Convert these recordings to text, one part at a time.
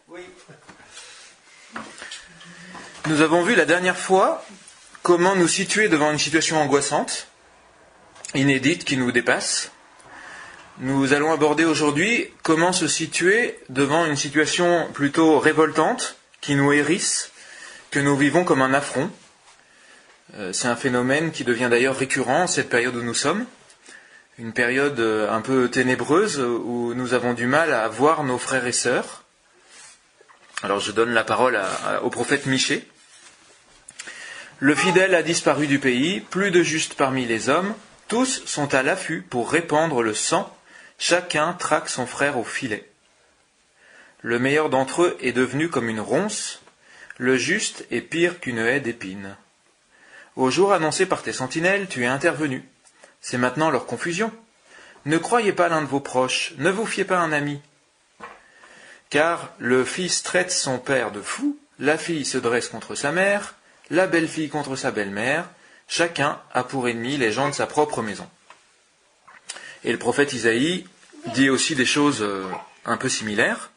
Oui. Nous avons vu la dernière fois comment nous situer devant une situation angoissante, inédite, qui nous dépasse. Nous allons aborder aujourd'hui comment se situer devant une situation plutôt révoltante, qui nous hérisse, que nous vivons comme un affront. C'est un phénomène qui devient d'ailleurs récurrent en cette période où nous sommes. Une période un peu ténébreuse où nous avons du mal à voir nos frères et sœurs. Alors je donne la parole au prophète Michée. Le fidèle a disparu du pays, plus de justes parmi les hommes, tous sont à l'affût pour répandre le sang, chacun traque son frère au filet. Le meilleur d'entre eux est devenu comme une ronce, le juste est pire qu'une haie d'épines. Au jour annoncé par tes sentinelles, tu es intervenu. C'est maintenant leur confusion. Ne croyez pas l'un de vos proches, ne vous fiez pas un ami. Car le fils traite son père de fou, la fille se dresse contre sa mère, la belle-fille contre sa belle-mère, chacun a pour ennemi les gens de sa propre maison. Et le prophète Isaïe dit aussi des choses un peu similaires.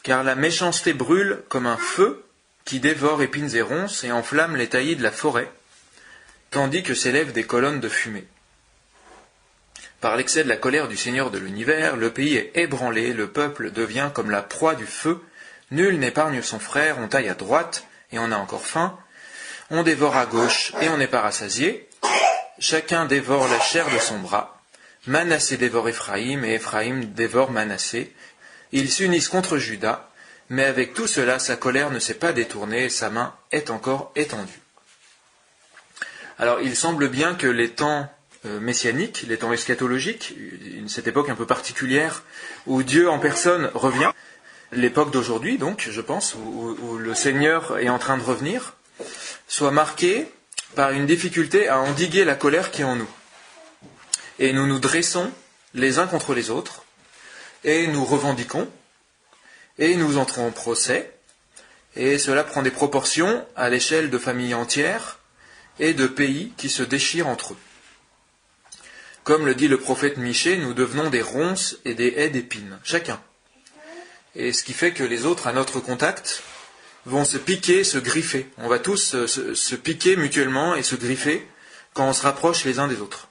Car la méchanceté brûle comme un feu qui dévore épines et ronces et enflamme les taillis de la forêt, tandis que s'élèvent des colonnes de fumée. Par l'excès de la colère du Seigneur de l'univers, le pays est ébranlé, le peuple devient comme la proie du feu, nul n'épargne son frère, on taille à droite et on a encore faim, on dévore à gauche et on n'est pas rassasié, chacun dévore la chair de son bras, Manassé dévore Éphraïm et Éphraïm dévore Manassé, ils s'unissent contre Juda, mais avec tout cela sa colère ne s'est pas détournée, sa main est encore étendue. Alors il semble bien que les temps messianiques, les temps eschatologiques, cette époque un peu particulière où Dieu en personne revient, l'époque d'aujourd'hui donc, je pense, où le Seigneur est en train de revenir, soit marquée par une difficulté à endiguer la colère qui est en nous. Et nous nous dressons les uns contre les autres, et nous revendiquons, et nous entrons en procès, et cela prend des proportions à l'échelle de familles entières et de pays qui se déchirent entre eux. Comme le dit le prophète Michée, nous devenons des ronces et des haies d'épines, chacun. Et ce qui fait que les autres, à notre contact, vont se piquer, se griffer. On va tous se piquer mutuellement et se griffer quand on se rapproche les uns des autres.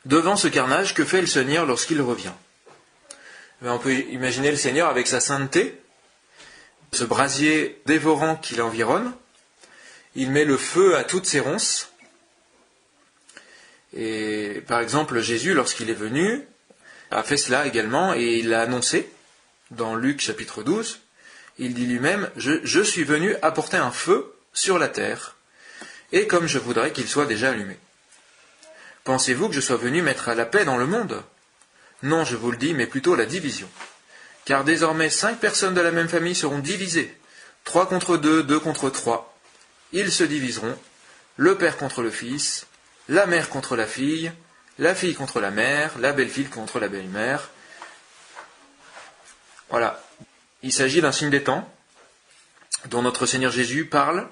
Devant ce carnage, que fait le Seigneur lorsqu'il revient ? On peut imaginer le Seigneur avec sa sainteté, ce brasier dévorant qui l'environne. Il met le feu à toutes ses ronces. Et par exemple, Jésus, lorsqu'il est venu, a fait cela également et il l'a annoncé dans Luc chapitre 12. Il dit lui-même, je suis venu apporter un feu sur la terre, et comme je voudrais qu'il soit déjà allumé. Pensez-vous que je sois venu mettre à la paix dans le monde ? Non, je vous le dis, mais plutôt la division. Car désormais 5 personnes de la même famille seront divisées, 3 contre 2, 2 contre 3. Ils se diviseront, le père contre le fils, la mère contre la fille contre la mère, la belle-fille contre la belle-mère. Voilà. Il s'agit d'un signe des temps, dont notre Seigneur Jésus parle,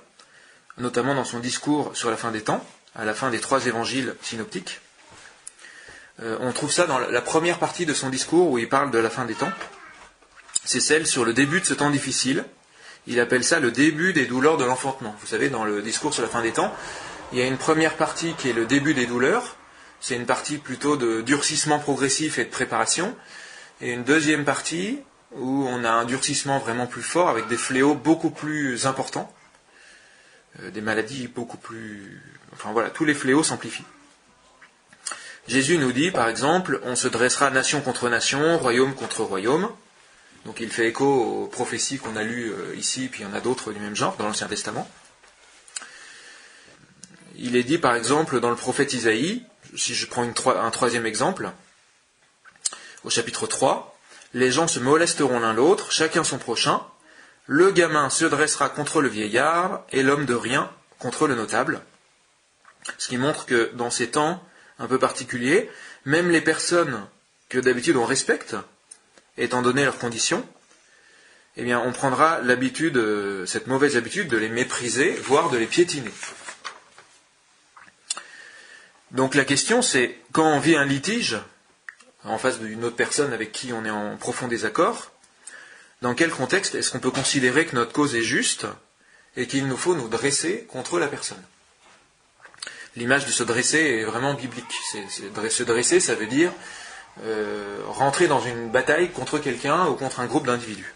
notamment dans son discours sur la fin des temps, à la fin des 3 évangiles synoptiques. On trouve ça dans la première partie de son discours où il parle de la fin des temps. C'est celle sur le début de ce temps difficile. Il appelle ça le début des douleurs de l'enfantement. Vous savez, dans le discours sur la fin des temps, il y a une première partie qui est le début des douleurs. C'est une partie plutôt de durcissement progressif et de préparation. Et une deuxième partie où on a un durcissement vraiment plus fort avec des fléaux beaucoup plus importants. Des maladies beaucoup plus... Enfin voilà, tous les fléaux s'amplifient. Jésus nous dit, par exemple, on se dressera nation contre nation, royaume contre royaume. Donc il fait écho aux prophéties qu'on a lues ici, puis il y en a d'autres du même genre dans l'Ancien Testament. Il est dit, par exemple, dans le prophète Isaïe, si je prends un troisième exemple, au chapitre 3, les gens se molesteront l'un l'autre, chacun son prochain, le gamin se dressera contre le vieillard, et l'homme de rien contre le notable. Ce qui montre que dans ces temps un peu particuliers, même les personnes que d'habitude on respecte, étant donné leurs conditions, eh bien on prendra l'habitude, cette mauvaise habitude de les mépriser, voire de les piétiner. Donc la question c'est, quand on vit un litige, en face d'une autre personne avec qui on est en profond désaccord, dans quel contexte est-ce qu'on peut considérer que notre cause est juste et qu'il nous faut nous dresser contre la personne? L'image de se dresser est vraiment biblique. Se dresser, ça veut dire rentrer dans une bataille contre quelqu'un ou contre un groupe d'individus.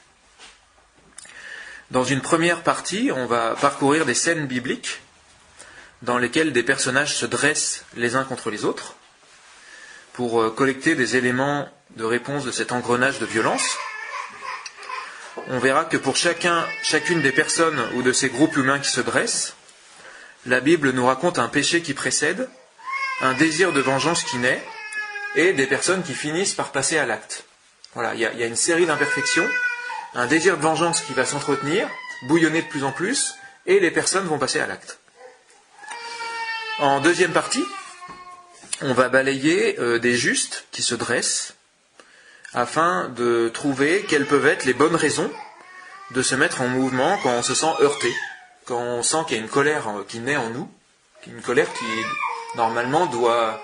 Dans une première partie, on va parcourir des scènes bibliques dans lesquelles des personnages se dressent les uns contre les autres pour collecter des éléments de réponse de cet engrenage de violence. On verra que pour chacune des personnes ou de ces groupes humains qui se dressent, la Bible nous raconte un péché qui précède, un désir de vengeance qui naît, et des personnes qui finissent par passer à l'acte. Voilà, il y a une série d'imperfections, un désir de vengeance qui va s'entretenir, bouillonner de plus en plus, et les personnes vont passer à l'acte. En deuxième partie, on va balayer des justes qui se dressent, afin de trouver quelles peuvent être les bonnes raisons de se mettre en mouvement quand on se sent heurté, quand on sent qu'il y a une colère qui naît en nous, une colère qui normalement doit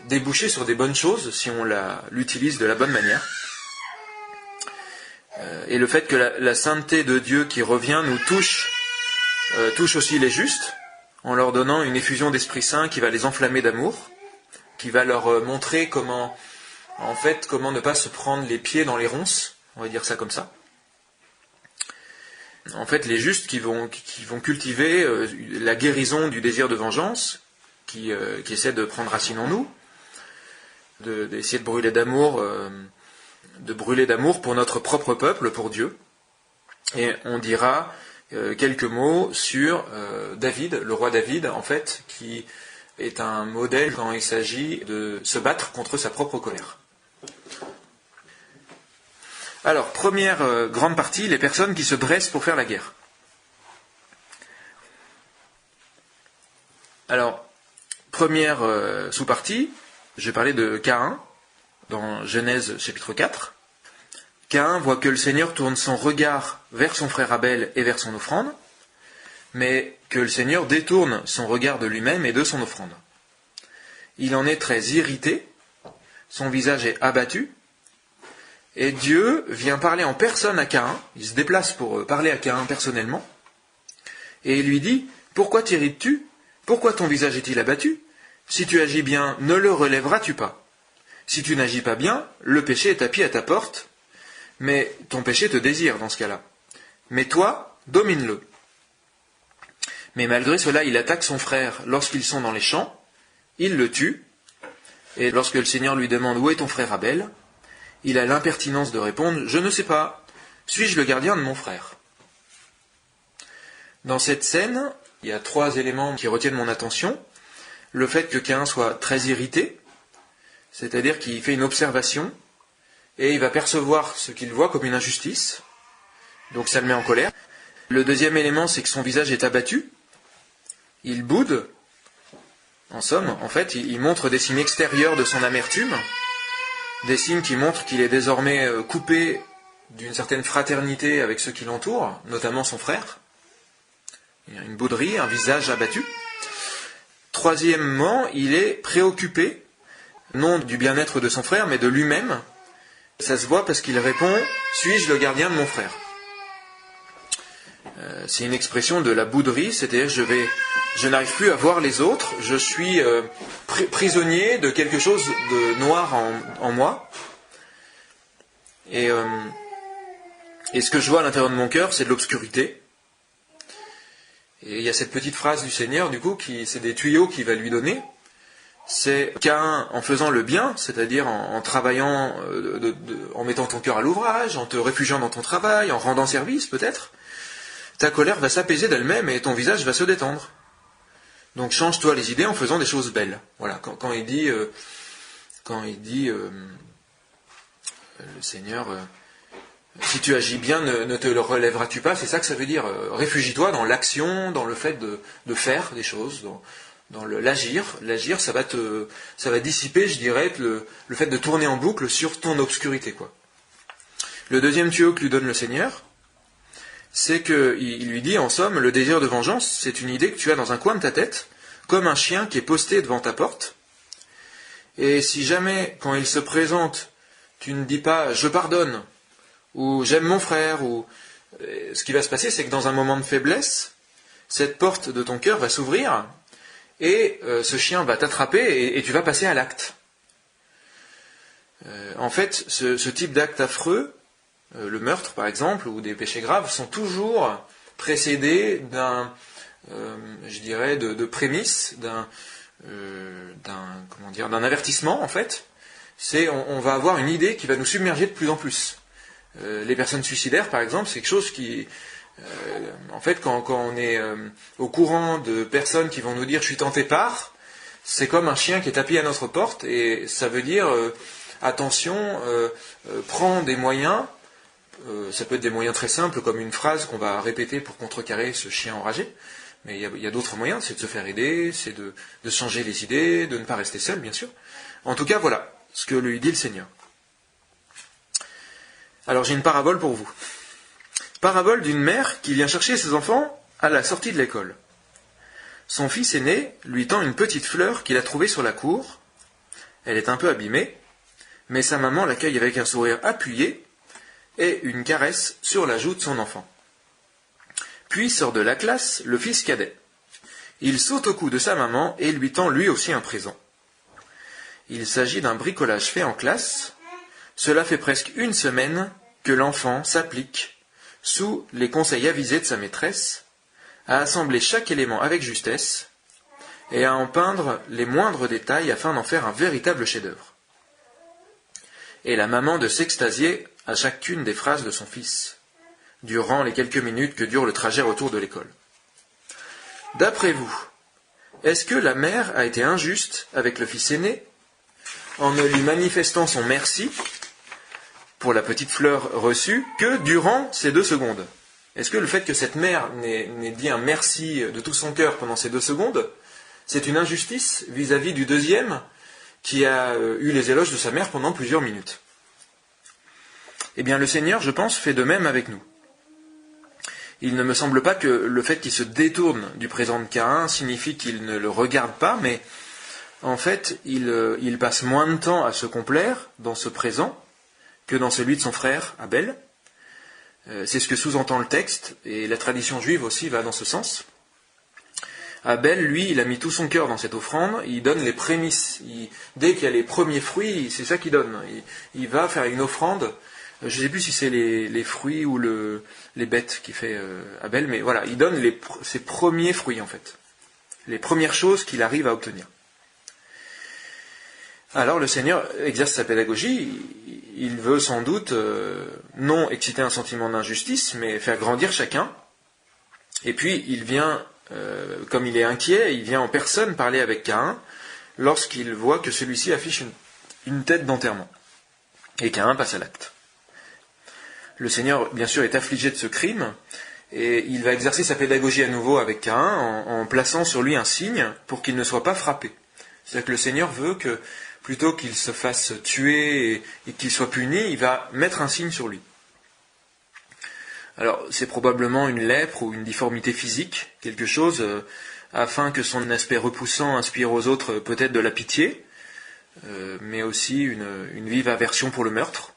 déboucher sur des bonnes choses si on l'utilise de la bonne manière. Et le fait que la sainteté de Dieu qui revient nous touche aussi les justes, en leur donnant une effusion d'Esprit Saint qui va les enflammer d'amour, qui va leur montrer comment ne pas se prendre les pieds dans les ronces, on va dire ça comme ça. En fait, les justes qui vont cultiver la guérison du désir de vengeance, qui essaie de prendre racine en nous, d'essayer de brûler d'amour pour notre propre peuple, pour Dieu. Et on dira quelques mots sur David, le roi David, en fait, qui est un modèle quand il s'agit de se battre contre sa propre colère. Alors, première grande partie, les personnes qui se dressent pour faire la guerre. Alors, première sous-partie, je vais parler de Caïn, dans Genèse chapitre 4. Caïn voit que le Seigneur tourne son regard vers son frère Abel et vers son offrande, mais que le Seigneur détourne son regard de lui-même et de son offrande. Il en est très irrité, son visage est abattu, et Dieu vient parler en personne à Caïn, il se déplace pour parler à Caïn personnellement, et il lui dit « Pourquoi t'irrites-tu ? Pourquoi ton visage est-il abattu ? Si tu agis bien, ne le relèveras-tu pas ? Si tu n'agis pas bien, le péché est tapis à ta porte, mais ton péché te désire dans ce cas-là. Mais toi, domine-le. » Mais malgré cela, il attaque son frère lorsqu'ils sont dans les champs, il le tue, et lorsque le Seigneur lui demande « Où est ton frère Abel ?», il a l'impertinence de répondre « Je ne sais pas, suis-je le gardien de mon frère ?» Dans cette scène, il y a 3 éléments qui retiennent mon attention. Le fait que Caïn soit très irrité, c'est-à-dire qu'il fait une observation, et il va percevoir ce qu'il voit comme une injustice, donc ça le met en colère. Le deuxième élément, c'est que son visage est abattu, il boude, en somme, en fait, il montre des signes extérieurs de son amertume, des signes qui montrent qu'il est désormais coupé d'une certaine fraternité avec ceux qui l'entourent, notamment son frère. Il a une bouderie, un visage abattu. Troisièmement, il est préoccupé, non du bien-être de son frère, mais de lui-même. Ça se voit parce qu'il répond « Suis-je le gardien de mon frère ?» C'est une expression de la bouderie, c'est-à-dire je n'arrive plus à voir les autres, je suis prisonnier de quelque chose de noir en moi. Et ce que je vois à l'intérieur de mon cœur, c'est de l'obscurité. Et il y a cette petite phrase du Seigneur, du coup, c'est des tuyaux qu'il va lui donner. C'est Caïn, en faisant le bien, c'est-à-dire en travaillant, en mettant ton cœur à l'ouvrage, en te réfugiant dans ton travail, en rendant service peut-être, ta colère va s'apaiser d'elle-même et ton visage va se détendre. Donc change-toi les idées en faisant des choses belles. Voilà, quand il dit le Seigneur, si tu agis bien, ne te le relèveras-tu pas, c'est ça que ça veut dire. Réfugie-toi dans l'action, dans le fait de faire des choses, dans l'agir. L'agir, ça va dissiper, je dirais, le fait de tourner en boucle sur ton obscurité, quoi. Le deuxième tuyau que lui donne le Seigneur, c'est qu'il lui dit, en somme, le désir de vengeance, c'est une idée que tu as dans un coin de ta tête, comme un chien qui est posté devant ta porte. Et si jamais, quand il se présente, tu ne dis pas « je pardonne » ou j'aime mon frère, ou ce qui va se passer, c'est que dans un moment de faiblesse, cette porte de ton cœur va s'ouvrir et ce chien va t'attraper et tu vas passer à l'acte. En fait, ce type d'acte affreux, le meurtre par exemple, ou des péchés graves, sont toujours précédés d'un, je dirais, de prémices, d'un avertissement en fait. On va avoir une idée qui va nous submerger de plus en plus. Les personnes suicidaires par exemple, c'est quelque chose qui, en fait, quand on est au courant de personnes qui vont nous dire je suis tenté par, c'est comme un chien qui est tapis à notre porte, et ça veut dire attention, prends des moyens. Ça peut être des moyens très simples, comme une phrase qu'on va répéter pour contrecarrer ce chien enragé. Mais il y a d'autres moyens, c'est de se faire aider, c'est de changer les idées, de ne pas rester seul, bien sûr. En tout cas, voilà ce que lui dit le Seigneur. Alors j'ai une parabole pour vous. Parabole d'une mère qui vient chercher ses enfants à la sortie de l'école. Son fils aîné lui tend une petite fleur qu'il a trouvée sur la cour. Elle est un peu abîmée, mais sa maman l'accueille avec un sourire appuyé et une caresse sur la joue de son enfant. Puis sort de la classe le fils cadet. Il saute au cou de sa maman et lui tend lui aussi un présent. Il s'agit d'un bricolage fait en classe. Cela fait presque une semaine que l'enfant s'applique, sous les conseils avisés de sa maîtresse, à assembler chaque élément avec justesse et à en peindre les moindres détails afin d'en faire un véritable chef-d'œuvre. Et la maman de s'extasier à chacune des phrases de son fils, durant les quelques minutes que dure le trajet retour de l'école. D'après vous, est-ce que la mère a été injuste avec le fils aîné en ne lui manifestant son merci pour la petite fleur reçue que durant ces 2 secondes? Est-ce que le fait que cette mère n'ait dit un merci de tout son cœur pendant ces 2 secondes, c'est une injustice vis-à-vis du deuxième qui a eu les éloges de sa mère pendant plusieurs minutes? Eh bien, le Seigneur, je pense, fait de même avec nous. Il ne me semble pas que le fait qu'il se détourne du présent de Caïn signifie qu'il ne le regarde pas, mais en fait, il passe moins de temps à se complaire dans ce présent que dans celui de son frère Abel. C'est ce que sous-entend le texte, et la tradition juive aussi va dans ce sens. Abel, lui, il a mis tout son cœur dans cette offrande, il donne les prémices. Dès qu'il y a les premiers fruits, c'est ça qu'il donne. Il va faire une offrande. Je ne sais plus si c'est les fruits ou les bêtes qui fait Abel, mais voilà, il donne ses premiers fruits en fait. Les premières choses qu'il arrive à obtenir. Alors le Seigneur exerce sa pédagogie, il veut sans doute non exciter un sentiment d'injustice, mais faire grandir chacun. Et puis il vient, comme il est inquiet, il vient en personne parler avec Caïn lorsqu'il voit que celui-ci affiche une tête d'enterrement. Et Caïn passe à l'acte. Le Seigneur, bien sûr, est affligé de ce crime, et il va exercer sa pédagogie à nouveau avec Caïn en plaçant sur lui un signe pour qu'il ne soit pas frappé. C'est-à-dire que le Seigneur veut que, plutôt qu'il se fasse tuer et qu'il soit puni, il va mettre un signe sur lui. Alors, c'est probablement une lèpre ou une difformité physique, quelque chose, afin que son aspect repoussant inspire aux autres peut-être de la pitié, mais aussi une vive aversion pour le meurtre.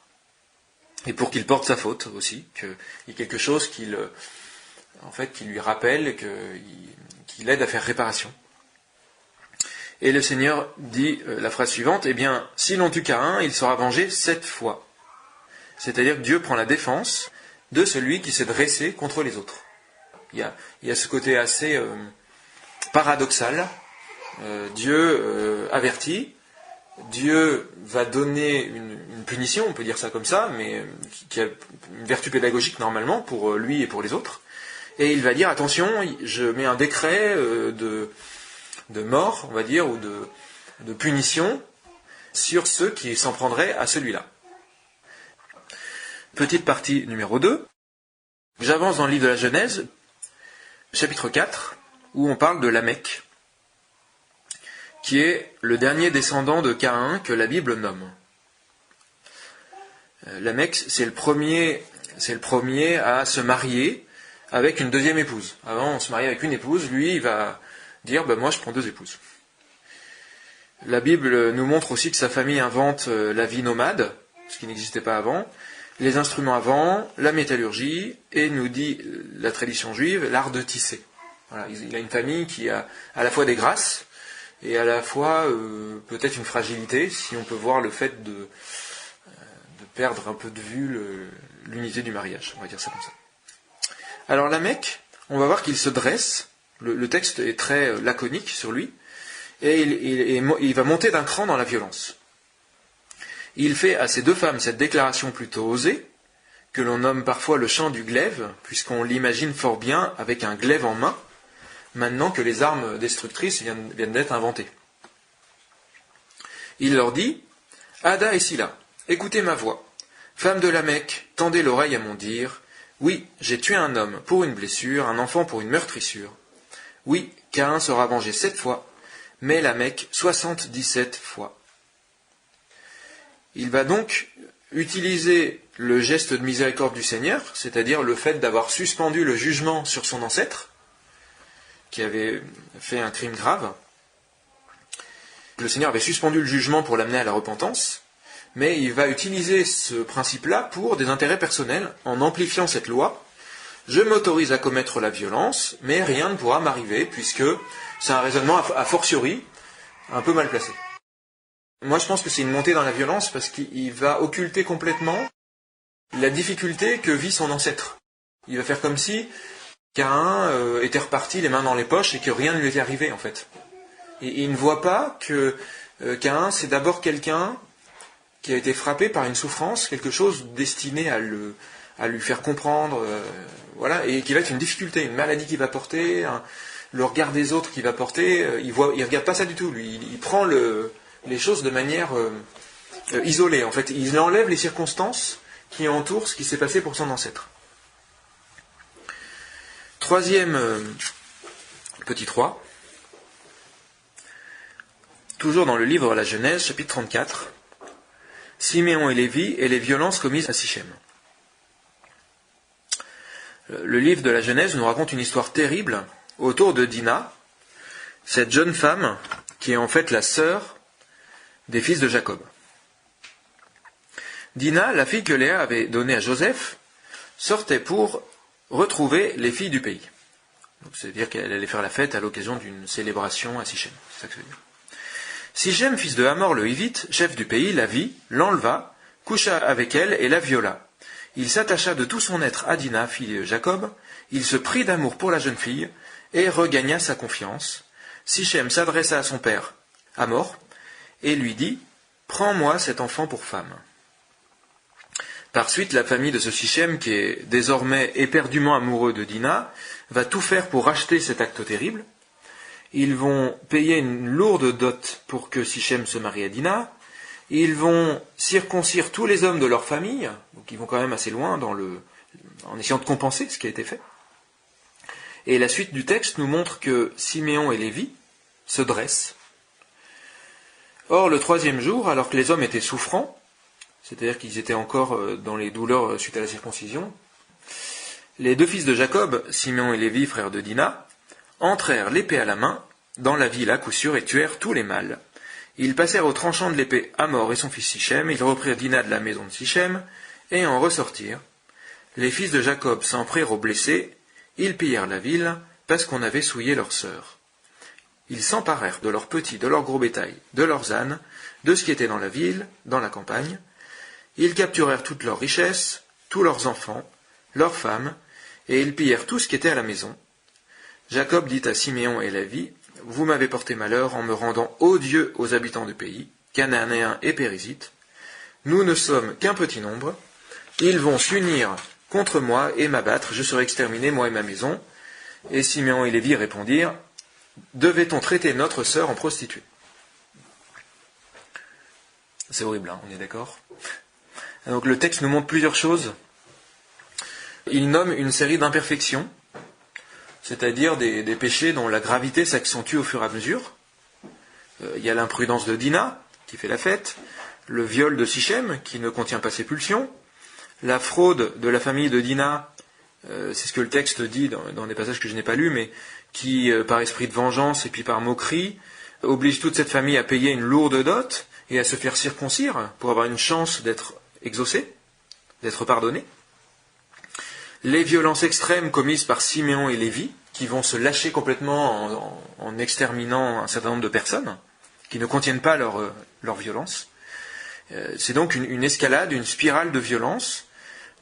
Et pour qu'il porte sa faute aussi, qu'il y ait quelque chose qui lui rappelle, qu'il aide à faire réparation. Et le Seigneur dit la phrase suivante, eh bien, si l'on tue Caïn, il sera vengé 7 fois. C'est-à-dire que Dieu prend la défense de celui qui s'est dressé contre les autres. Il y a ce côté assez paradoxal. Dieu avertit, Dieu va donner une punition, on peut dire ça comme ça, mais qui a une vertu pédagogique normalement pour lui et pour les autres. Et il va dire, attention, je mets un décret de mort, on va dire, ou de punition sur ceux qui s'en prendraient à celui-là. Petite partie numéro 2. J'avance dans le livre de la Genèse, chapitre 4, où on parle de Lamech, qui est le dernier descendant de Caïn que la Bible nomme. Lamech, c'est le premier à se marier avec une deuxième épouse. Avant, on se mariait avec une épouse, lui, il va dire, moi je prends 2 épouses. La Bible nous montre aussi que sa famille invente la vie nomade, ce qui n'existait pas avant, les instruments à vent, la métallurgie, et nous dit la tradition juive, l'art de tisser. Voilà, il a une famille qui a à la fois des grâces, et à la fois peut-être une fragilité, si on peut voir le fait de perdre un peu de vue l'unité du mariage, on va dire ça comme ça. Alors la Mecque, on va voir qu'il se dresse, le texte est très laconique sur lui, et il va monter d'un cran dans la violence. Il fait à ces deux femmes cette déclaration plutôt osée, que l'on nomme parfois le chant du glaive, puisqu'on l'imagine fort bien avec un glaive en main, maintenant que les armes destructrices viennent d'être inventées. Il leur dit, « Ada et Silla, écoutez ma voix. Femmes de la Mecque, tendez l'oreille à mon dire. Oui, j'ai tué un homme pour une blessure, un enfant pour une meurtrissure. Oui, Caïn sera vengé 7 fois, mais la Mecque 77 fois. » Il va donc utiliser le geste de miséricorde du Seigneur, c'est-à-dire le fait d'avoir suspendu le jugement sur son ancêtre, qui avait fait un crime grave. Le Seigneur avait suspendu le jugement pour l'amener à la repentance, mais il va utiliser ce principe-là pour des intérêts personnels, en amplifiant cette loi. Je m'autorise à commettre la violence, mais rien ne pourra m'arriver, puisque c'est un raisonnement a fortiori un peu mal placé. Moi, je pense que c'est une montée dans la violence parce qu'il va occulter complètement la difficulté que vit son ancêtre. Il va faire comme si Caïn était reparti les mains dans les poches et que rien ne lui était arrivé, en fait. Et il ne voit pas que Caïn, c'est d'abord quelqu'un qui a été frappé par une souffrance, quelque chose destiné à lui faire comprendre, voilà, et qui va être une difficulté, une maladie qu'il va porter, le regard des autres qu'il va porter. Il regarde pas ça du tout, lui. Il prend les choses de manière isolée, en fait. Il enlève les circonstances qui entourent ce qui s'est passé pour son ancêtre. Troisième petit 3, toujours dans le livre de la Genèse, chapitre 34, Siméon et Lévi et les violences commises à Sichem. Le livre de la Genèse nous raconte une histoire terrible autour de Dina, cette jeune femme qui est en fait la sœur des fils de Jacob. Dina, la fille que Léa avait donnée à Joseph, sortait pour retrouver les filles du pays. C'est-à-dire qu'elle allait faire la fête à l'occasion d'une célébration à Sichem. C'est ça que ça veut dire. Sichem, fils de Hamor le Hivite, chef du pays, la vit, l'enleva, coucha avec elle et la viola. Il s'attacha de tout son être à Dina, fille de Jacob, il se prit d'amour pour la jeune fille et regagna sa confiance. Sichem s'adressa à son père, Hamor, et lui dit « Prends-moi cet enfant pour femme. » Par suite, la famille de ce Sichem, qui est désormais éperdument amoureux de Dina, va tout faire pour racheter cet acte terrible. Ils vont payer une lourde dot pour que Sichem se marie à Dina. Ils vont circoncire tous les hommes de leur famille, donc ils vont quand même assez loin en essayant de compenser ce qui a été fait. Et la suite du texte nous montre que Siméon et Lévi se dressent. Or, le 3e jour, alors que les hommes étaient souffrants, c'est-à-dire qu'ils étaient encore dans les douleurs suite à la circoncision, les deux fils de Jacob, Siméon et Lévi, frères de Dina, entrèrent l'épée à la main dans la ville à coup sûr et tuèrent tous les mâles. Ils passèrent au tranchant de l'épée Hamor et son fils Sichem, ils reprirent Dina de la maison de Sichem, et en ressortirent. Les fils de Jacob s'en prirent aux blessés, ils pillèrent la ville, parce qu'on avait souillé leur sœur. Ils s'emparèrent de leurs petits, de leur gros bétail, de leurs ânes, de ce qui était dans la ville, dans la campagne. Ils capturèrent toutes leurs richesses, tous leurs enfants, leurs femmes, et ils pillèrent tout ce qui était à la maison. Jacob dit à Siméon et Lévi, « Vous m'avez porté malheur en me rendant odieux aux habitants du pays, Cananéens et Périzites. Nous ne sommes qu'un petit nombre. Ils vont s'unir contre moi et m'abattre. Je serai exterminé, moi et ma maison. » Et Siméon et Lévi répondirent, « Devait-on traiter notre sœur en prostituée ?» C'est horrible, hein, on est d'accord ? Donc le texte nous montre plusieurs choses. Il nomme une série d'imperfections, c'est-à-dire des péchés dont la gravité s'accentue au fur et à mesure. Il y a l'imprudence de Dina, qui fait la fête, le viol de Sichem, qui ne contient pas ses pulsions, la fraude de la famille de Dina, c'est ce que le texte dit dans des passages que je n'ai pas lus, mais qui, par esprit de vengeance et puis par moquerie, oblige toute cette famille à payer une lourde dot et à se faire circoncire pour avoir une chance d'être exaucé, d'être pardonnés. Les violences extrêmes commises par Siméon et Lévi, qui vont se lâcher complètement en exterminant un certain nombre de personnes, qui ne contiennent pas leur violence. C'est donc une escalade, une spirale de violence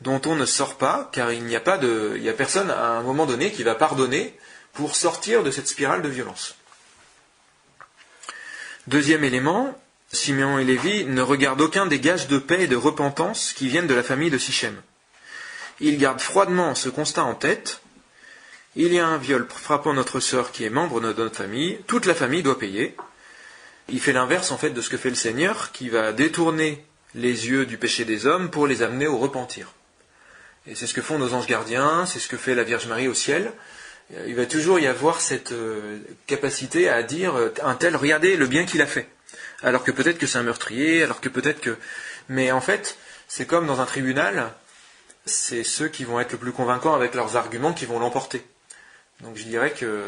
dont on ne sort pas, car il n'y a personne à un moment donné qui va pardonner pour sortir de cette spirale de violence. Deuxième élément, Siméon et Lévi ne regardent aucun des gages de paix et de repentance qui viennent de la famille de Sichem. Ils gardent froidement ce constat en tête. Il y a un viol frappant notre sœur qui est membre de notre famille, toute la famille doit payer. Il fait l'inverse en fait de ce que fait le Seigneur, qui va détourner les yeux du péché des hommes pour les amener au repentir. Et c'est ce que font nos anges gardiens, c'est ce que fait la Vierge Marie au ciel. Il va toujours y avoir cette capacité à dire un tel, regardez le bien qu'il a fait. Alors que peut-être que c'est un meurtrier, alors que peut-être que... Mais en fait, c'est comme dans un tribunal, c'est ceux qui vont être le plus convaincants avec leurs arguments qui vont l'emporter. Donc je dirais que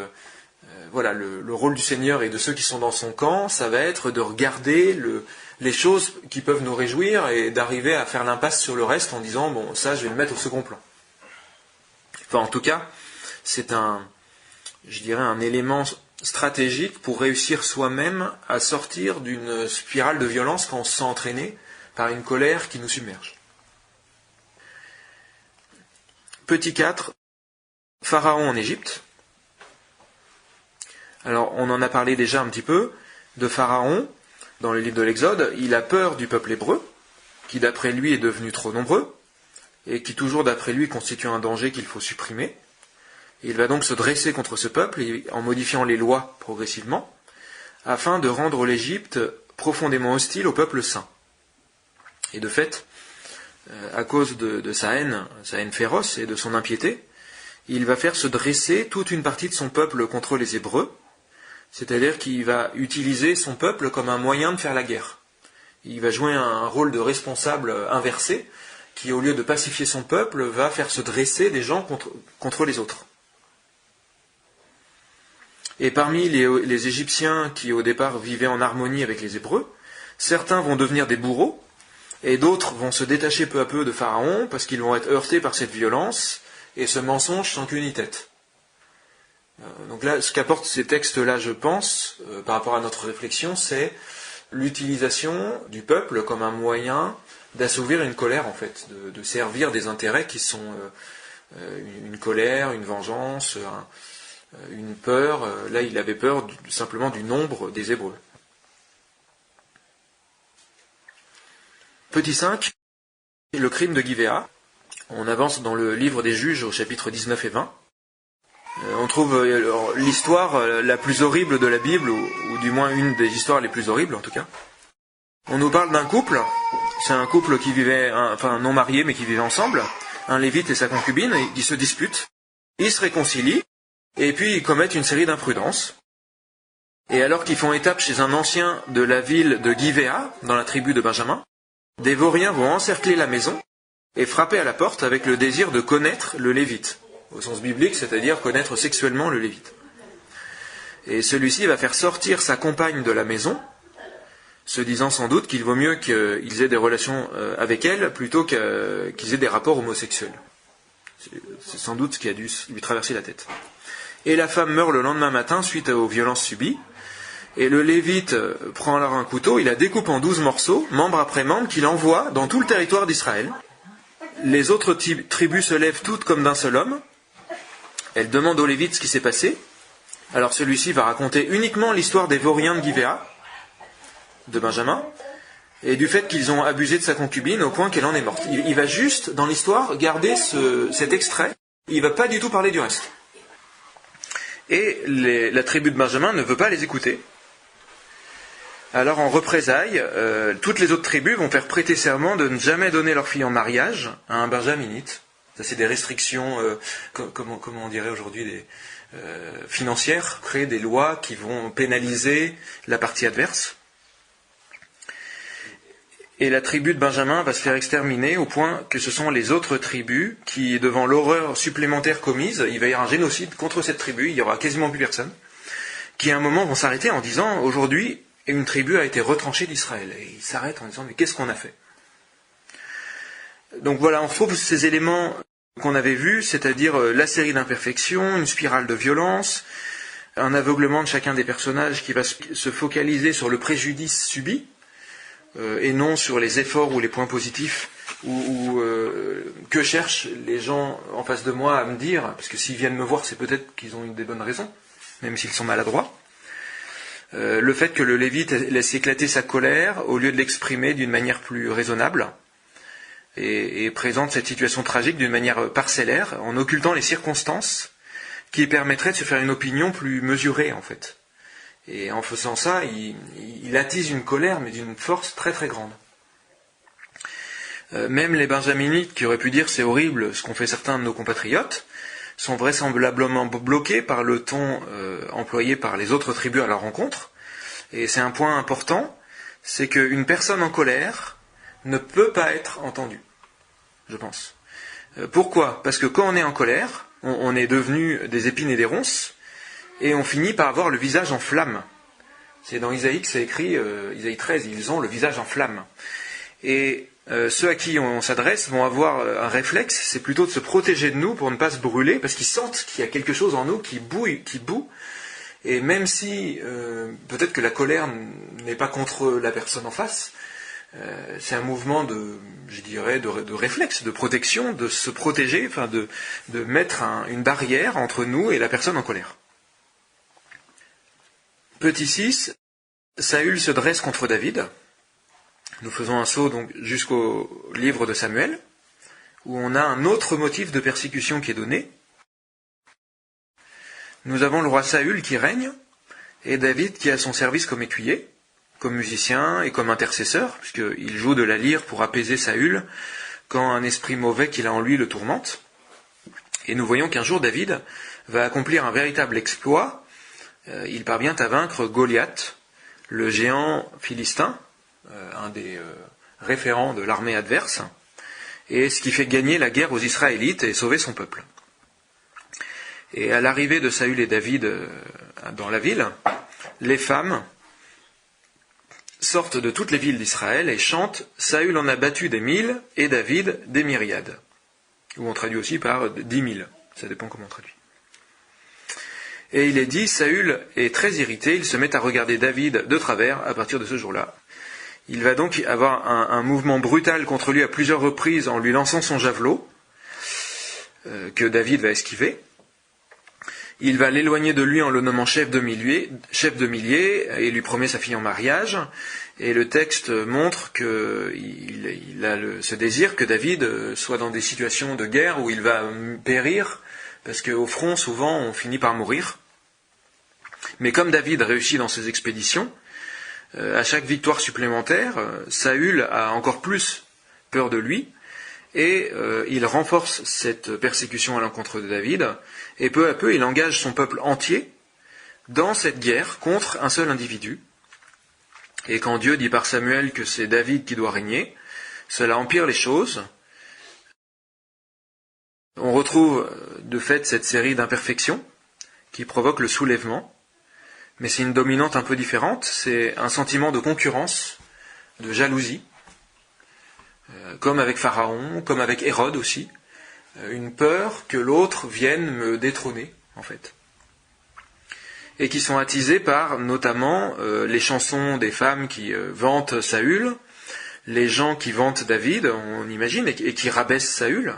voilà, le rôle du Seigneur et de ceux qui sont dans son camp, ça va être de regarder les choses qui peuvent nous réjouir et d'arriver à faire l'impasse sur le reste en disant, bon, ça je vais le mettre au second plan. Enfin, en tout cas, c'est un élément stratégique pour réussir soi-même à sortir d'une spirale de violence quand on se sent entraîné par une colère qui nous submerge. Petit 4, Pharaon en Égypte. Alors, on en a parlé déjà un petit peu de Pharaon dans le livre de l'Exode. Il a peur du peuple hébreu, qui d'après lui est devenu trop nombreux, et qui toujours d'après lui constitue un danger qu'il faut supprimer. Il va donc se dresser contre ce peuple en modifiant les lois progressivement, afin de rendre l'Égypte profondément hostile au peuple saint. Et de fait, à cause de sa haine féroce et de son impiété, il va faire se dresser toute une partie de son peuple contre les Hébreux, c'est-à-dire qu'il va utiliser son peuple comme un moyen de faire la guerre. Il va jouer un rôle de responsable inversé, qui au lieu de pacifier son peuple, va faire se dresser des gens contre les autres. Et parmi les Égyptiens qui au départ vivaient en harmonie avec les Hébreux, certains vont devenir des bourreaux, et d'autres vont se détacher peu à peu de Pharaon, parce qu'ils vont être heurtés par cette violence, et ce mensonge sans queue ni tête. Donc là, ce qu'apportent ces textes-là, je pense, par rapport à notre réflexion, c'est l'utilisation du peuple comme un moyen d'assouvir une colère, en fait, de servir des intérêts qui sont une colère, une vengeance, une peur. Là, il avait peur simplement du nombre des Hébreux. Petit 5, le crime de Givéa. On avance dans le livre des Juges au chapitre 19 et 20. On trouve l'histoire la plus horrible de la Bible, ou du moins une des histoires les plus horribles en tout cas. On nous parle d'un couple, c'est un couple qui vivait, non marié mais qui vivait ensemble, un lévite et sa concubine, ils se disputent, ils se réconcilient, et puis ils commettent une série d'imprudences. Et alors qu'ils font étape chez un ancien de la ville de Givéa, dans la tribu de Benjamin, des vauriens vont encercler la maison et frapper à la porte avec le désir de connaître le lévite, au sens biblique, c'est-à-dire connaître sexuellement le lévite. Et celui-ci va faire sortir sa compagne de la maison, se disant sans doute qu'il vaut mieux qu'ils aient des relations avec elle plutôt qu'ils aient des rapports homosexuels. C'est sans doute ce qui a dû lui traverser la tête. Et la femme meurt le lendemain matin suite aux violences subies. Et le Lévite prend alors un couteau, il la découpe en 12 morceaux, membre après membre, qu'il envoie dans tout le territoire d'Israël. Les autres tribus se lèvent toutes comme d'un seul homme. Elles demandent au Lévite ce qui s'est passé. Alors celui-ci va raconter uniquement l'histoire des vauriens de Givéa, de Benjamin, et du fait qu'ils ont abusé de sa concubine au point qu'elle en est morte. Il va juste, dans l'histoire, garder cet extrait. Il ne va pas du tout parler du reste. Et la tribu de Benjamin ne veut pas les écouter. Alors en représailles, toutes les autres tribus vont faire prêter serment de ne jamais donner leur fille en mariage à un benjaminite. Ça c'est des restrictions, comment on dirait aujourd'hui, financières, créer des lois qui vont pénaliser la partie adverse. Et la tribu de Benjamin va se faire exterminer au point que ce sont les autres tribus qui, devant l'horreur supplémentaire commise, il va y avoir un génocide contre cette tribu, il n'y aura quasiment plus personne, qui à un moment vont s'arrêter en disant, aujourd'hui, une tribu a été retranchée d'Israël. Et ils s'arrêtent en disant, mais qu'est-ce qu'on a fait ? Donc voilà, on retrouve ces éléments qu'on avait vus, c'est-à-dire la série d'imperfections, une spirale de violence, un aveuglement de chacun des personnages qui va se focaliser sur le préjudice subi, et non sur les efforts ou les points positifs, ou que cherchent les gens en face de moi à me dire, parce que s'ils viennent me voir, c'est peut-être qu'ils ont des bonnes raisons, même s'ils sont maladroits. Le fait que le Lévite laisse éclater sa colère au lieu de l'exprimer d'une manière plus raisonnable, et présente cette situation tragique d'une manière parcellaire, en occultant les circonstances qui permettraient de se faire une opinion plus mesurée, en fait. Et en faisant ça, il attise une colère, mais d'une force très très grande. Même les benjaminites qui auraient pu dire c'est horrible ce qu'ont fait certains de nos compatriotes, sont vraisemblablement bloqués par le ton employé par les autres tribus à leur rencontre. Et c'est un point important, c'est qu'une personne en colère ne peut pas être entendue, je pense. Pourquoi ? Parce que quand on est en colère, on est devenu des épines et des ronces, et on finit par avoir le visage en flamme. C'est dans Isaïe que c'est écrit, Isaïe 13, ils ont le visage en flamme. Et ceux à qui on s'adresse vont avoir un réflexe, c'est plutôt de se protéger de nous pour ne pas se brûler, parce qu'ils sentent qu'il y a quelque chose en nous qui boue. Et même si peut-être que la colère n'est pas contre la personne en face, c'est un mouvement de réflexe, de protection, de se protéger, enfin de mettre une barrière entre nous et la personne en colère. Petit 6, Saül se dresse contre David. Nous faisons un saut donc jusqu'au livre de Samuel, où on a un autre motif de persécution qui est donné. Nous avons le roi Saül qui règne, et David qui est à son service comme écuyer, comme musicien et comme intercesseur, puisqu'il joue de la lyre pour apaiser Saül, quand un esprit mauvais qu'il a en lui le tourmente. Et nous voyons qu'un jour David va accomplir un véritable exploit. Il parvient à vaincre Goliath, le géant philistin, un des référents de l'armée adverse, et ce qui fait gagner la guerre aux Israélites et sauver son peuple. Et à l'arrivée de Saül et David dans la ville, les femmes sortent de toutes les villes d'Israël et chantent « Saül en a battu des 1000 et David des myriades », ou on traduit aussi par 10 000, ça dépend comment on traduit. Et il est dit, Saül est très irrité, il se met à regarder David de travers à partir de ce jour-là. Il va donc avoir un mouvement brutal contre lui à plusieurs reprises en lui lançant son javelot, que David va esquiver. Il va l'éloigner de lui en le nommant chef de millier, et lui promet sa fille en mariage. Et le texte montre qu'il a ce désir que David soit dans des situations de guerre où il va périr, parce qu'au front, souvent, on finit par mourir. Mais comme David réussit dans ses expéditions, à chaque victoire supplémentaire, Saül a encore plus peur de lui, et il renforce cette persécution à l'encontre de David, et peu à peu il engage son peuple entier dans cette guerre contre un seul individu. Et quand Dieu dit par Samuel que c'est David qui doit régner, cela empire les choses. On retrouve de fait cette série d'imperfections qui provoque le soulèvement, mais c'est une dominante un peu différente, c'est un sentiment de concurrence, de jalousie, comme avec Pharaon, comme avec Hérode aussi, une peur que l'autre vienne me détrôner, en fait. Et qui sont attisés par, notamment, les chansons des femmes qui vantent Saül, les gens qui vantent David, on imagine, et qui rabaissent Saül,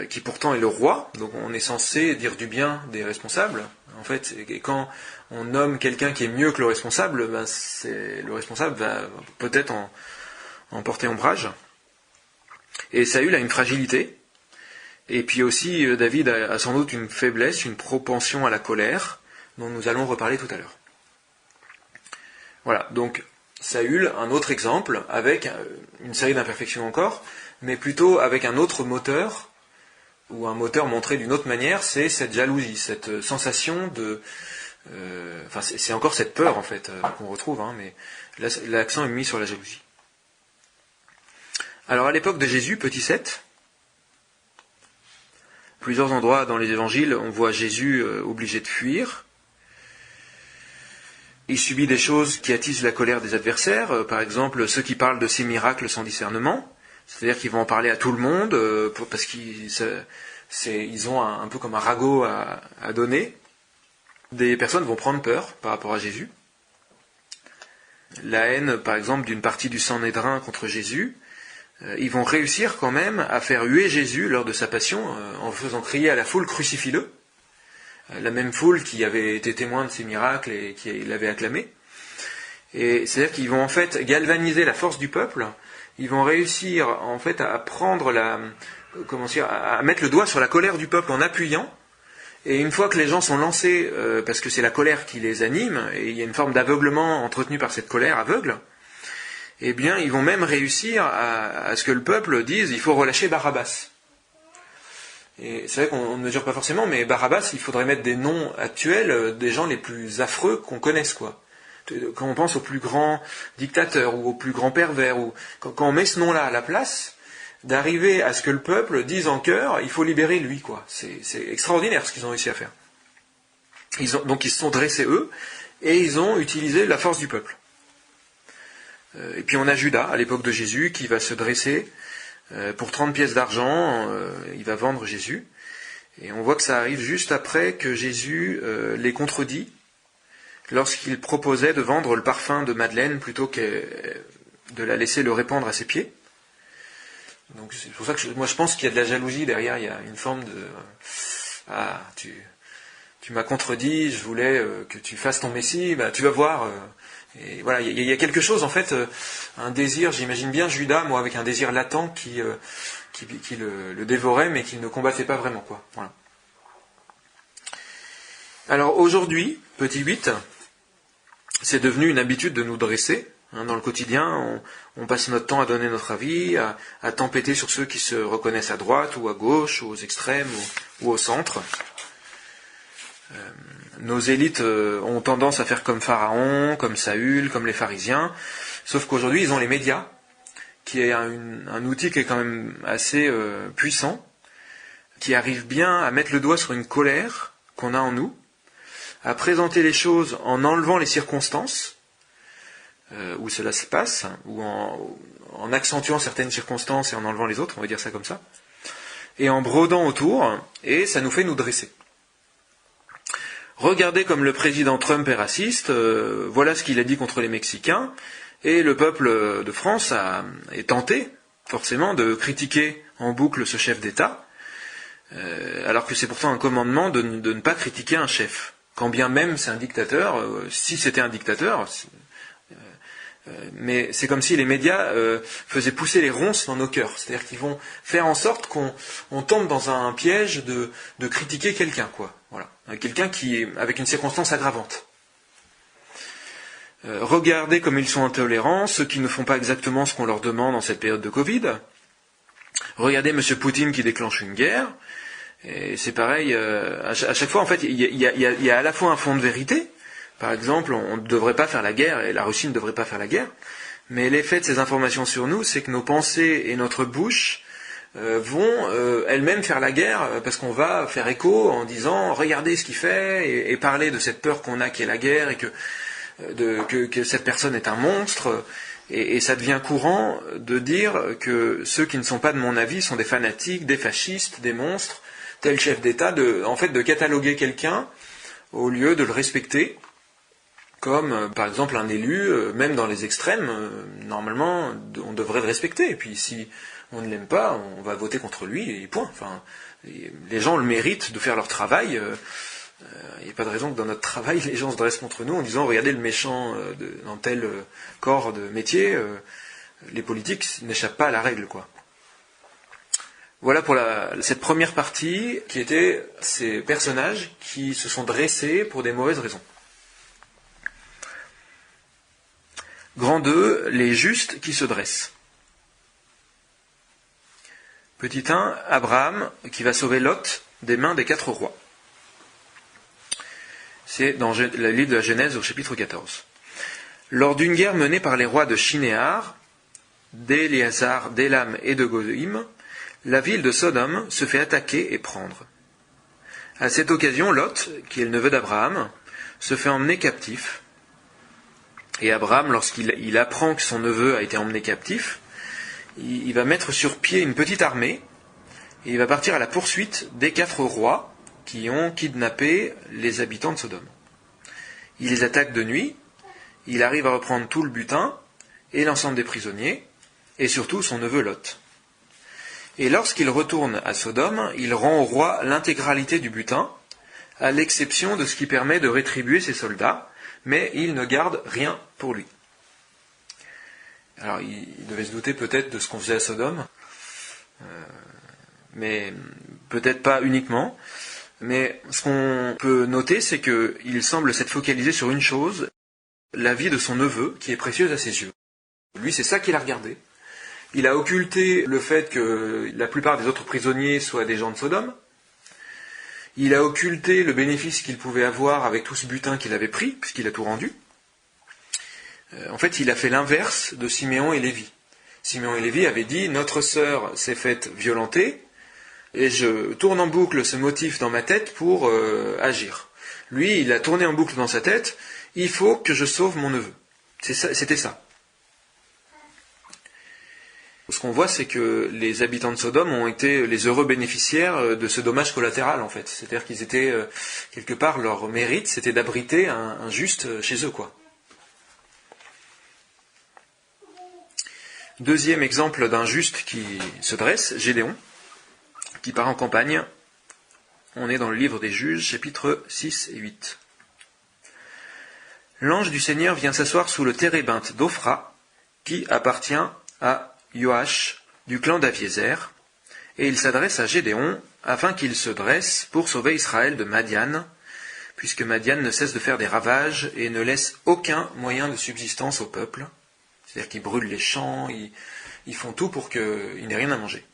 qui pourtant est le roi, donc on est censé dire du bien des responsables, en fait, et quand on nomme quelqu'un qui est mieux que le responsable, ben le responsable va peut-être en porter ombrage. Et Saül a une fragilité, et puis aussi David a sans doute une faiblesse, une propension à la colère, dont nous allons reparler tout à l'heure. Voilà, donc Saül, un autre exemple, avec une série d'imperfections encore, mais plutôt avec un autre moteur, ou un moteur montré d'une autre manière, c'est cette jalousie, cette sensation de... c'est encore cette peur en fait qu'on retrouve, mais là, l'accent est mis sur la jalousie. Alors à l'époque de Jésus, petit 7, plusieurs endroits dans les évangiles, on voit Jésus obligé de fuir. Il subit des choses qui attisent la colère des adversaires, par exemple ceux qui parlent de ses miracles sans discernement, C'est-à-dire qu'ils vont en parler à tout le monde, parce ils ont un peu comme un ragot à donner. Des personnes vont prendre peur par rapport à Jésus. La haine, par exemple, d'une partie du Sanhédrin contre Jésus, ils vont réussir quand même à faire huer Jésus lors de sa passion en faisant crier à la foule « Crucifie-le ». La même foule qui avait été témoin de ses miracles et qui l'avait acclamé. Et c'est-à-dire qu'ils vont en fait galvaniser la force du peuple, ils vont réussir en fait à prendre à mettre le doigt sur la colère du peuple en appuyant, et une fois que les gens sont lancés, parce que c'est la colère qui les anime, et il y a une forme d'aveuglement entretenu par cette colère aveugle, eh bien ils vont même réussir à ce que le peuple dise « il faut relâcher Barabbas ». Et c'est vrai qu'on ne mesure pas forcément, mais Barabbas, il faudrait mettre des noms actuels des gens les plus affreux qu'on connaisse, quoi. Quand on pense aux plus grands dictateurs ou aux plus grands pervers, ou quand on met ce nom-là à la place, d'arriver à ce que le peuple dise en chœur, il faut libérer lui, quoi. C'est extraordinaire ce qu'ils ont réussi à faire. Donc ils se sont dressés eux, et ils ont utilisé la force du peuple. Et puis on a Judas, à l'époque de Jésus, qui va se dresser pour 30 pièces d'argent, il va vendre Jésus. Et on voit que ça arrive juste après que Jésus les contredit, lorsqu'il proposait de vendre le parfum de Madeleine plutôt que de la laisser le répandre à ses pieds. Donc c'est pour ça que moi je pense qu'il y a de la jalousie derrière, il y a une forme de tu m'as contredit, je voulais que tu fasses ton Messie, tu vas voir. Et voilà, il y a quelque chose en fait, un désir, j'imagine bien Judas, moi avec un désir latent qui le dévorait mais qui ne combattait pas vraiment, quoi. Voilà. Alors aujourd'hui, petit 8, c'est devenu une habitude de nous dresser. Dans le quotidien, on passe notre temps à donner notre avis, à tempêter sur ceux qui se reconnaissent à droite ou à gauche, ou aux extrêmes ou au centre. Nos élites ont tendance à faire comme Pharaon, comme Saül, comme les pharisiens, sauf qu'aujourd'hui ils ont les médias, qui est un outil qui est quand même assez puissant, qui arrive bien à mettre le doigt sur une colère qu'on a en nous, à présenter les choses en enlevant les circonstances où cela se passe, ou en accentuant certaines circonstances et en enlevant les autres, on va dire ça comme ça, et en brodant autour, et ça nous fait nous dresser. Regardez comme le président Trump est raciste, voilà ce qu'il a dit contre les Mexicains, et le peuple de France est tenté, forcément, de critiquer en boucle ce chef d'État, alors que c'est pourtant un commandement de ne pas critiquer un chef. Quand bien même c'est un dictateur, si c'était un dictateur, mais c'est comme si les médias faisaient pousser les ronces dans nos cœurs. C'est-à-dire qu'ils vont faire en sorte qu'on tombe dans un piège de critiquer quelqu'un, quoi. Voilà. Quelqu'un qui est avec une circonstance aggravante. Regardez comme ils sont intolérants, ceux qui ne font pas exactement ce qu'on leur demande en cette période de Covid. Regardez M. Poutine qui déclenche une guerre. Et c'est pareil, à chaque fois, en fait, il y a à la fois un fond de vérité. Par exemple, on ne devrait pas faire la guerre, et la Russie ne devrait pas faire la guerre. Mais l'effet de ces informations sur nous, c'est que nos pensées et notre bouche vont elles-mêmes faire la guerre, parce qu'on va faire écho en disant « Regardez ce qu'il fait », et parler de cette peur qu'on a qui est la guerre, et que cette personne est un monstre. Et ça devient courant de dire que ceux qui ne sont pas de mon avis sont des fanatiques, des fascistes, des monstres, tel chef d'État, de cataloguer quelqu'un au lieu de le respecter, comme par exemple un élu, même dans les extrêmes, normalement on devrait le respecter, et puis si on ne l'aime pas, on va voter contre lui, et point. Enfin, les gens le méritent de faire leur travail, il n'y a pas de raison que dans notre travail les gens se dressent contre nous en disant regardez le méchant dans tel corps de métier, les politiques n'échappent pas à la règle, quoi. Voilà pour cette première partie qui était ces personnages qui se sont dressés pour des mauvaises raisons. Grand 2, les justes qui se dressent. Petit 1, Abraham qui va sauver Lot des mains des 4 rois. C'est dans le livre de la Genèse au chapitre 14. Lors d'une guerre menée par les rois de Shinéar, d'Éléazar, d'Élam et de Goïm, la ville de Sodome se fait attaquer et prendre. À cette occasion, Lot, qui est le neveu d'Abraham, se fait emmener captif. Et Abraham, lorsqu'il apprend que son neveu a été emmené captif, il va mettre sur pied une petite armée, et il va partir à la poursuite des 4 rois qui ont kidnappé les habitants de Sodome. Il les attaque de nuit, il arrive à reprendre tout le butin, et l'ensemble des prisonniers, et surtout son neveu Lot. Et lorsqu'il retourne à Sodome, il rend au roi l'intégralité du butin, à l'exception de ce qui permet de rétribuer ses soldats, mais il ne garde rien pour lui. Alors il devait se douter peut-être de ce qu'on faisait à Sodome, mais peut-être pas uniquement. Mais ce qu'on peut noter, c'est qu'il semble s'être focalisé sur une chose, la vie de son neveu, qui est précieuse à ses yeux. Lui, c'est ça qu'il a regardé. Il a occulté le fait que la plupart des autres prisonniers soient des gens de Sodome. Il a occulté le bénéfice qu'il pouvait avoir avec tout ce butin qu'il avait pris, puisqu'il a tout rendu. En fait, il a fait l'inverse de Siméon et Lévi. Siméon et Lévi avaient dit « Notre sœur s'est faite violenter, et je tourne en boucle ce motif dans ma tête pour agir. » Lui, il a tourné en boucle dans sa tête « Il faut que je sauve mon neveu. » C'était ça. Ce qu'on voit, c'est que les habitants de Sodome ont été les heureux bénéficiaires de ce dommage collatéral, en fait. C'est-à-dire qu'ils étaient, quelque part, leur mérite, c'était d'abriter un juste chez eux, quoi. Deuxième exemple d'un juste qui se dresse, Gédéon, qui part en campagne. On est dans le livre des Juges, chapitres 6 et 8. L'ange du Seigneur vient s'asseoir sous le térébinthe d'Ophra, qui appartient à Joach, du clan d'Aviézer, et il s'adresse à Gédéon, afin qu'il se dresse pour sauver Israël de Madian, puisque Madian ne cesse de faire des ravages et ne laisse aucun moyen de subsistance au peuple. C'est-à-dire qu'ils brûlent les champs, ils font tout pour qu'il n'ait rien à manger.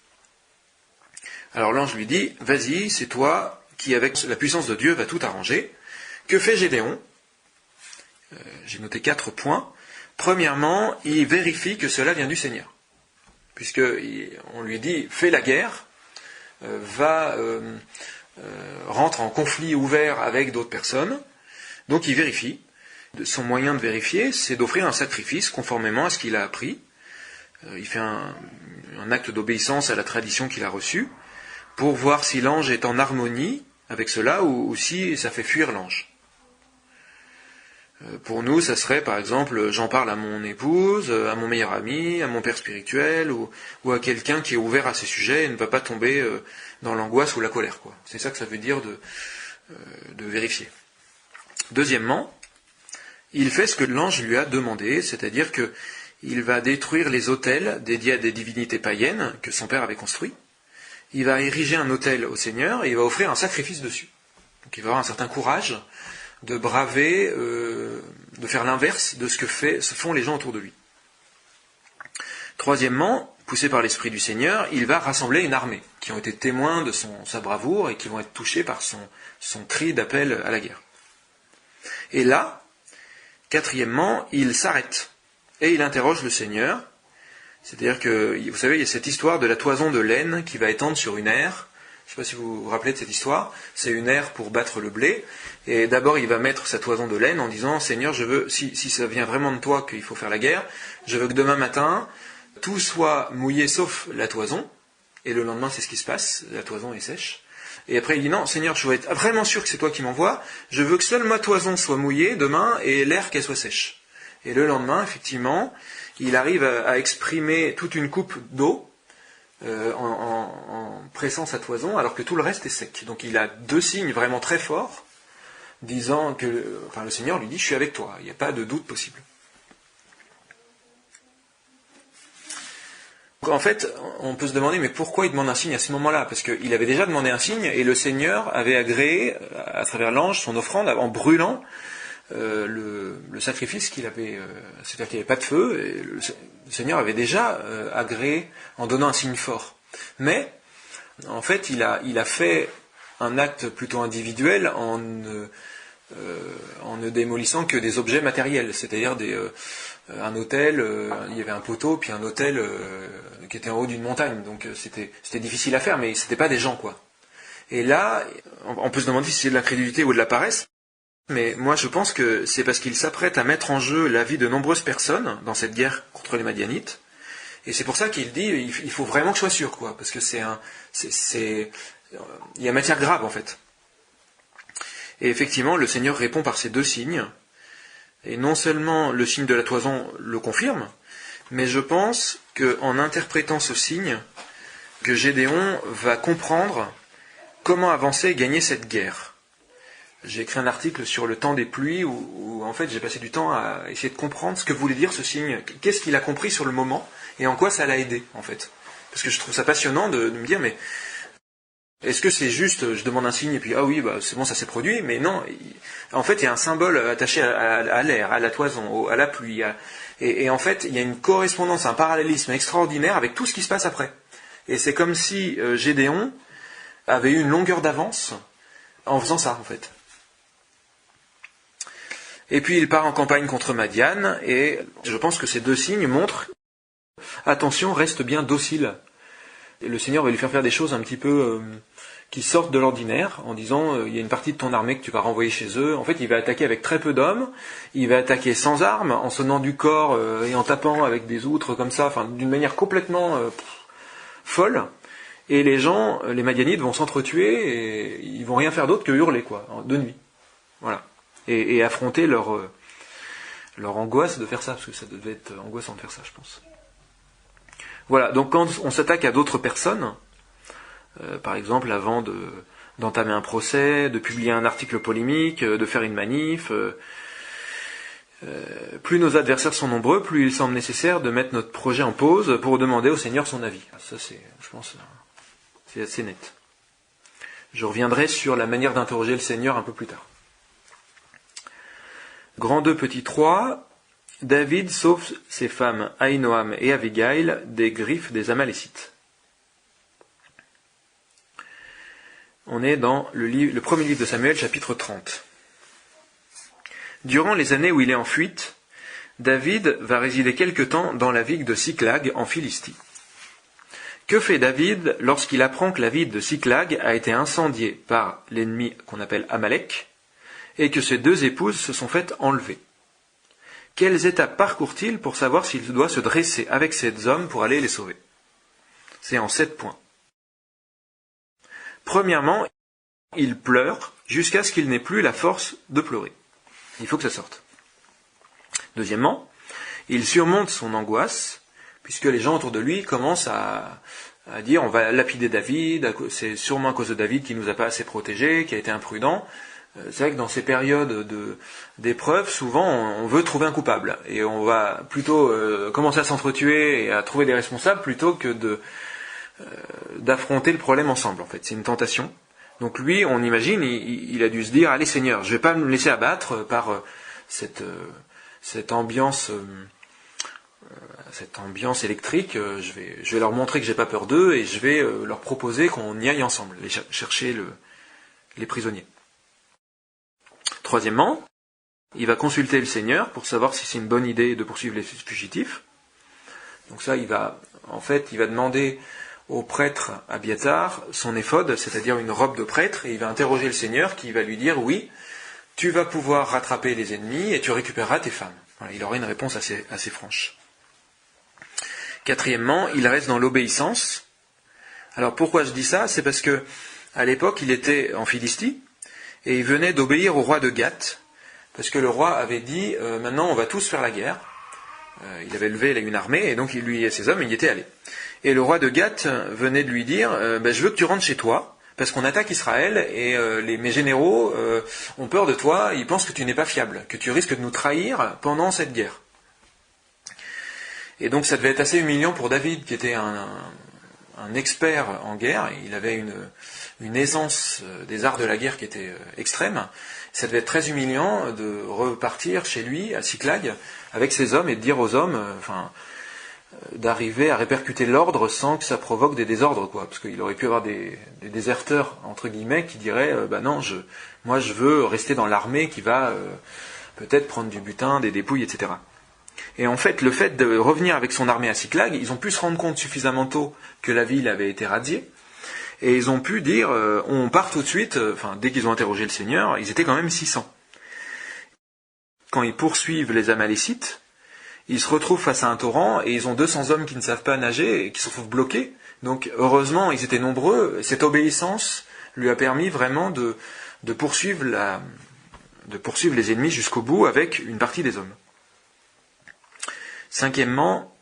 Alors l'ange lui dit, vas-y, c'est toi qui, avec la puissance de Dieu, va tout arranger. Que fait Gédéon ? J'ai noté 4 points. Premièrement, il vérifie que cela vient du Seigneur. Puisqu'on lui dit, fais la guerre, rentre en conflit ouvert avec d'autres personnes. Donc il vérifie. Son moyen de vérifier, c'est d'offrir un sacrifice conformément à ce qu'il a appris. Il fait un acte d'obéissance à la tradition qu'il a reçue, pour voir si l'ange est en harmonie avec cela, ou si ça fait fuir l'ange. Pour nous, ça serait par exemple, j'en parle à mon épouse, à mon meilleur ami, à mon père spirituel, ou à quelqu'un qui est ouvert à ces sujets et ne va pas tomber dans l'angoisse ou la colère, quoi. C'est ça que ça veut dire de vérifier. Deuxièmement, il fait ce que l'ange lui a demandé, c'est-à-dire qu'il va détruire les autels dédiés à des divinités païennes que son père avait construits. Il va ériger un autel au Seigneur et il va offrir un sacrifice dessus. Donc il va avoir un certain courage de braver, de faire l'inverse de ce que font les gens autour de lui. Troisièmement, poussé par l'Esprit du Seigneur, il va rassembler une armée qui ont été témoins de sa bravoure et qui vont être touchés par son cri d'appel à la guerre. Et là, quatrièmement, il s'arrête et il interroge le Seigneur. C'est-à-dire que, vous savez, il y a cette histoire de la toison de laine qui va étendre sur une aire. Je ne sais pas si vous vous rappelez de cette histoire. C'est une aire pour battre le blé. Et d'abord, il va mettre sa toison de laine en disant, Seigneur, je veux, si ça vient vraiment de toi qu'il faut faire la guerre, je veux que demain matin, tout soit mouillé sauf la toison. Et le lendemain, c'est ce qui se passe. La toison est sèche. Et après, il dit, non, Seigneur, je veux être vraiment sûr que c'est toi qui m'envoies. Je veux que seule ma toison soit mouillée demain et l'air qu'elle soit sèche. Et le lendemain, effectivement, il arrive à exprimer toute une coupe d'eau en pressant sa toison, alors que tout le reste est sec. Donc il a 2 signes vraiment très forts, disant que le Seigneur lui dit, je suis avec toi, il n'y a pas de doute possible. Donc, en fait, on peut se demander, mais pourquoi il demande un signe à ce moment-là ? Parce qu'il avait déjà demandé un signe, et le Seigneur avait agréé, à travers l'ange, son offrande, en brûlant le sacrifice qu'il avait, c'est-à-dire qu'il n'y avait pas de feu, et le Seigneur avait déjà agréé en donnant un signe fort. Mais, en fait, il a fait un acte plutôt individuel en ne démolissant que des objets matériels, c'est-à-dire un autel, il y avait un poteau, puis un autel qui était en haut d'une montagne, donc c'était difficile à faire, mais c'était pas des gens, quoi. Et là, on peut se demander si c'est de l'incrédulité ou de la paresse, mais moi je pense que c'est parce qu'il s'apprête à mettre en jeu la vie de nombreuses personnes dans cette guerre contre les Madianites, Et c'est pour ça qu'il dit, il faut vraiment que je sois sûr, quoi, parce que il y a matière grave, en fait. Et effectivement, le Seigneur répond par ces deux signes, et non seulement le signe de la toison le confirme, mais je pense qu'en interprétant ce signe, que Gédéon va comprendre comment avancer et gagner cette guerre. J'ai écrit un article sur le temps des pluies où en fait j'ai passé du temps à essayer de comprendre ce que voulait dire ce signe, qu'est-ce qu'il a compris sur le moment et en quoi ça l'a aidé en fait. Parce que je trouve ça passionnant de me dire mais est-ce que c'est juste je demande un signe et puis ah oui bah c'est bon ça s'est produit, mais non, en fait il y a un symbole attaché à l'air, à la toison, à la pluie, et en fait il y a une correspondance, un parallélisme extraordinaire avec tout ce qui se passe après. Et c'est comme si Gédéon avait eu une longueur d'avance en faisant ça en fait. Et puis il part en campagne contre Madian, et je pense que ces deux signes montrent attention, reste bien docile. Et le Seigneur va lui faire des choses un petit peu qui sortent de l'ordinaire, en disant il y a une partie de ton armée que tu vas renvoyer chez eux. En fait, il va attaquer avec très peu d'hommes, il va attaquer sans armes, en sonnant du corps et en tapant avec des outres comme ça, enfin d'une manière complètement folle. Et les gens, les Madianites, vont s'entretuer et ils vont rien faire d'autre que hurler, quoi, de nuit. Voilà. Et affronter leur angoisse de faire ça, parce que ça devait être angoissant de faire ça, je pense. Voilà, donc quand on s'attaque à d'autres personnes, par exemple avant d'entamer un procès, de publier un article polémique, de faire une manif, plus nos adversaires sont nombreux, plus il semble nécessaire de mettre notre projet en pause pour demander au Seigneur son avis. Ça c'est, je pense, c'est assez net. Je reviendrai sur la manière d'interroger le Seigneur un peu plus tard. Grand 2, petit 3, David sauve ses femmes Ahinoam et Abigail des griffes des Amalécites. On est dans le premier livre de Samuel, chapitre 30. Durant les années où il est en fuite, David va résider quelque temps dans la ville de Siklag en Philistie. Que fait David lorsqu'il apprend que la ville de Siklag a été incendiée par l'ennemi qu'on appelle Amalek et que ses deux épouses se sont faites enlever? Quelles étapes parcourt-il pour savoir s'il doit se dresser avec ces hommes pour aller les sauver? C'est en 7 points. Premièrement, il pleure jusqu'à ce qu'il n'ait plus la force de pleurer. Il faut que ça sorte. Deuxièmement, il surmonte son angoisse, puisque les gens autour de lui commencent à dire on va lapider David, c'est sûrement à cause de David qui nous a pas assez protégés, qui a été imprudent. C'est vrai que dans ces périodes d'épreuve, souvent on veut trouver un coupable, et on va plutôt commencer à s'entretuer et à trouver des responsables plutôt que d'affronter le problème ensemble. En fait, c'est une tentation. Donc lui, on imagine, il a dû se dire, allez Seigneur, je vais pas me laisser abattre par cette ambiance électrique. Je vais leur montrer que j'ai pas peur d'eux et je vais leur proposer qu'on y aille ensemble, chercher les prisonniers. Troisièmement, il va consulter le Seigneur pour savoir si c'est une bonne idée de poursuivre les fugitifs. Donc ça, il va demander au prêtre Abiathar son éphod, c'est-à-dire une robe de prêtre, et il va interroger le Seigneur qui va lui dire oui, tu vas pouvoir rattraper les ennemis et tu récupéreras tes femmes. Voilà, il aura une réponse assez franche. Quatrièmement, il reste dans l'obéissance. Alors pourquoi je dis ça? C'est parce que à l'époque, il était en Philistie et il venait d'obéir au roi de Gath, parce que le roi avait dit maintenant on va tous faire la guerre. Il avait levé une armée et donc lui et ses hommes y étaient allés. Et le roi de Gath venait de lui dire je veux que tu rentres chez toi parce qu'on attaque Israël et mes généraux ont peur de toi, ils pensent que tu n'es pas fiable, que tu risques de nous trahir pendant cette guerre. Et donc ça devait être assez humiliant pour David qui était un expert en guerre, il avait une aisance des arts de la guerre qui était extrême. Ça devait être très humiliant de repartir chez lui à Siklag avec ses hommes et de dire aux hommes d'arriver à répercuter l'ordre sans que ça provoque des désordres, quoi. Parce qu'il aurait pu y avoir des déserteurs, entre guillemets, qui diraient non, moi je veux rester dans l'armée qui va peut-être prendre du butin, des dépouilles, etc. Et en fait, le fait de revenir avec son armée à Siklag, ils ont pu se rendre compte suffisamment tôt que la ville avait été radiée, et ils ont pu dire on part tout de suite, dès qu'ils ont interrogé le Seigneur, ils étaient quand même 600. Quand ils poursuivent les Amalécites, ils se retrouvent face à un torrent et ils ont 200 hommes qui ne savent pas nager et qui se retrouvent bloqués. Donc heureusement, ils étaient nombreux. Cette obéissance lui a permis vraiment de poursuivre les ennemis jusqu'au bout avec une partie des hommes. Cinquièmement,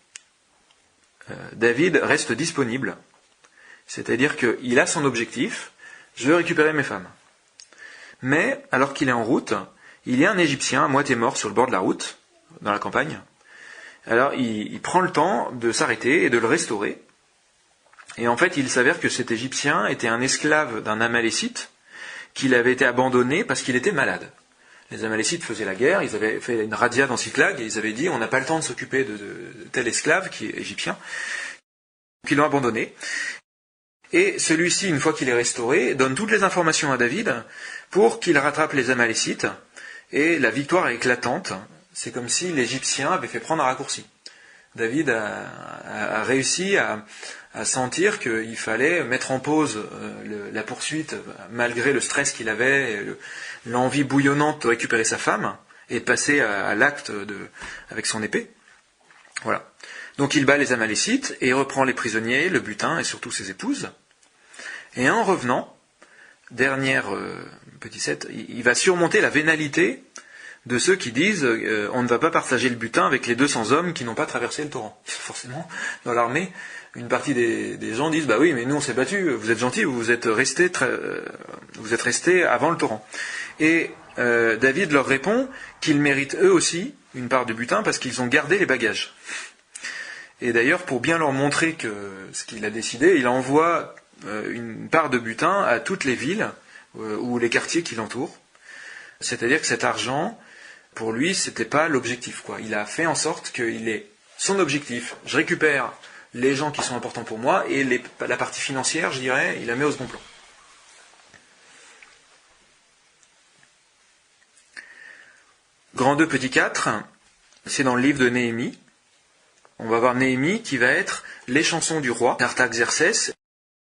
David reste disponible. C'est-à-dire qu'il a son objectif, je veux récupérer mes femmes. Mais, alors qu'il est en route, il y a un Égyptien à moitié mort sur le bord de la route, dans la campagne. Alors il prend le temps de s'arrêter et de le restaurer. Et en fait, il s'avère que cet Égyptien était un esclave d'un Amalécite qu'il avait été abandonné parce qu'il était malade. Les Amalécites faisaient la guerre, ils avaient fait une razzia dans Tsiklag et ils avaient dit on n'a pas le temps de s'occuper de tel esclave qui est égyptien. Donc ils l'ont abandonné. Et celui-ci, une fois qu'il est restauré, donne toutes les informations à David pour qu'il rattrape les Amalécites. Et la victoire est éclatante. C'est comme si l'Égyptien avait fait prendre un raccourci. David a réussi à sentir qu'il fallait mettre en pause la poursuite, malgré le stress qu'il avait, et l'envie bouillonnante de récupérer sa femme, et de passer à l'acte avec son épée. Voilà. Donc il bat les Amalécites, et reprend les prisonniers, le butin, et surtout ses épouses. Et en revenant, dernière petit set, il va surmonter la vénalité de ceux qui disent on ne va pas partager le butin avec les 200 hommes qui n'ont pas traversé le torrent. Forcément, dans l'armée, une partie des gens disent bah oui, mais nous on s'est battus, vous êtes gentils, vous êtes restés avant le torrent. Et David leur répond qu'ils méritent eux aussi une part du butin parce qu'ils ont gardé les bagages. Et d'ailleurs, pour bien leur montrer que ce qu'il a décidé, il envoie une part de butin à toutes les villes ou les quartiers qui l'entourent. C'est-à-dire que cet argent, pour lui, c'était pas l'objectif, quoi. Il a fait en sorte qu'il ait son objectif. Je récupère les gens qui sont importants pour moi et la partie financière, je dirais, il la met au second plan. Grand 2, petit 4, c'est dans le livre de Néhémie. On va voir Néhémie qui va être les chansons du roi, Artaxerxès.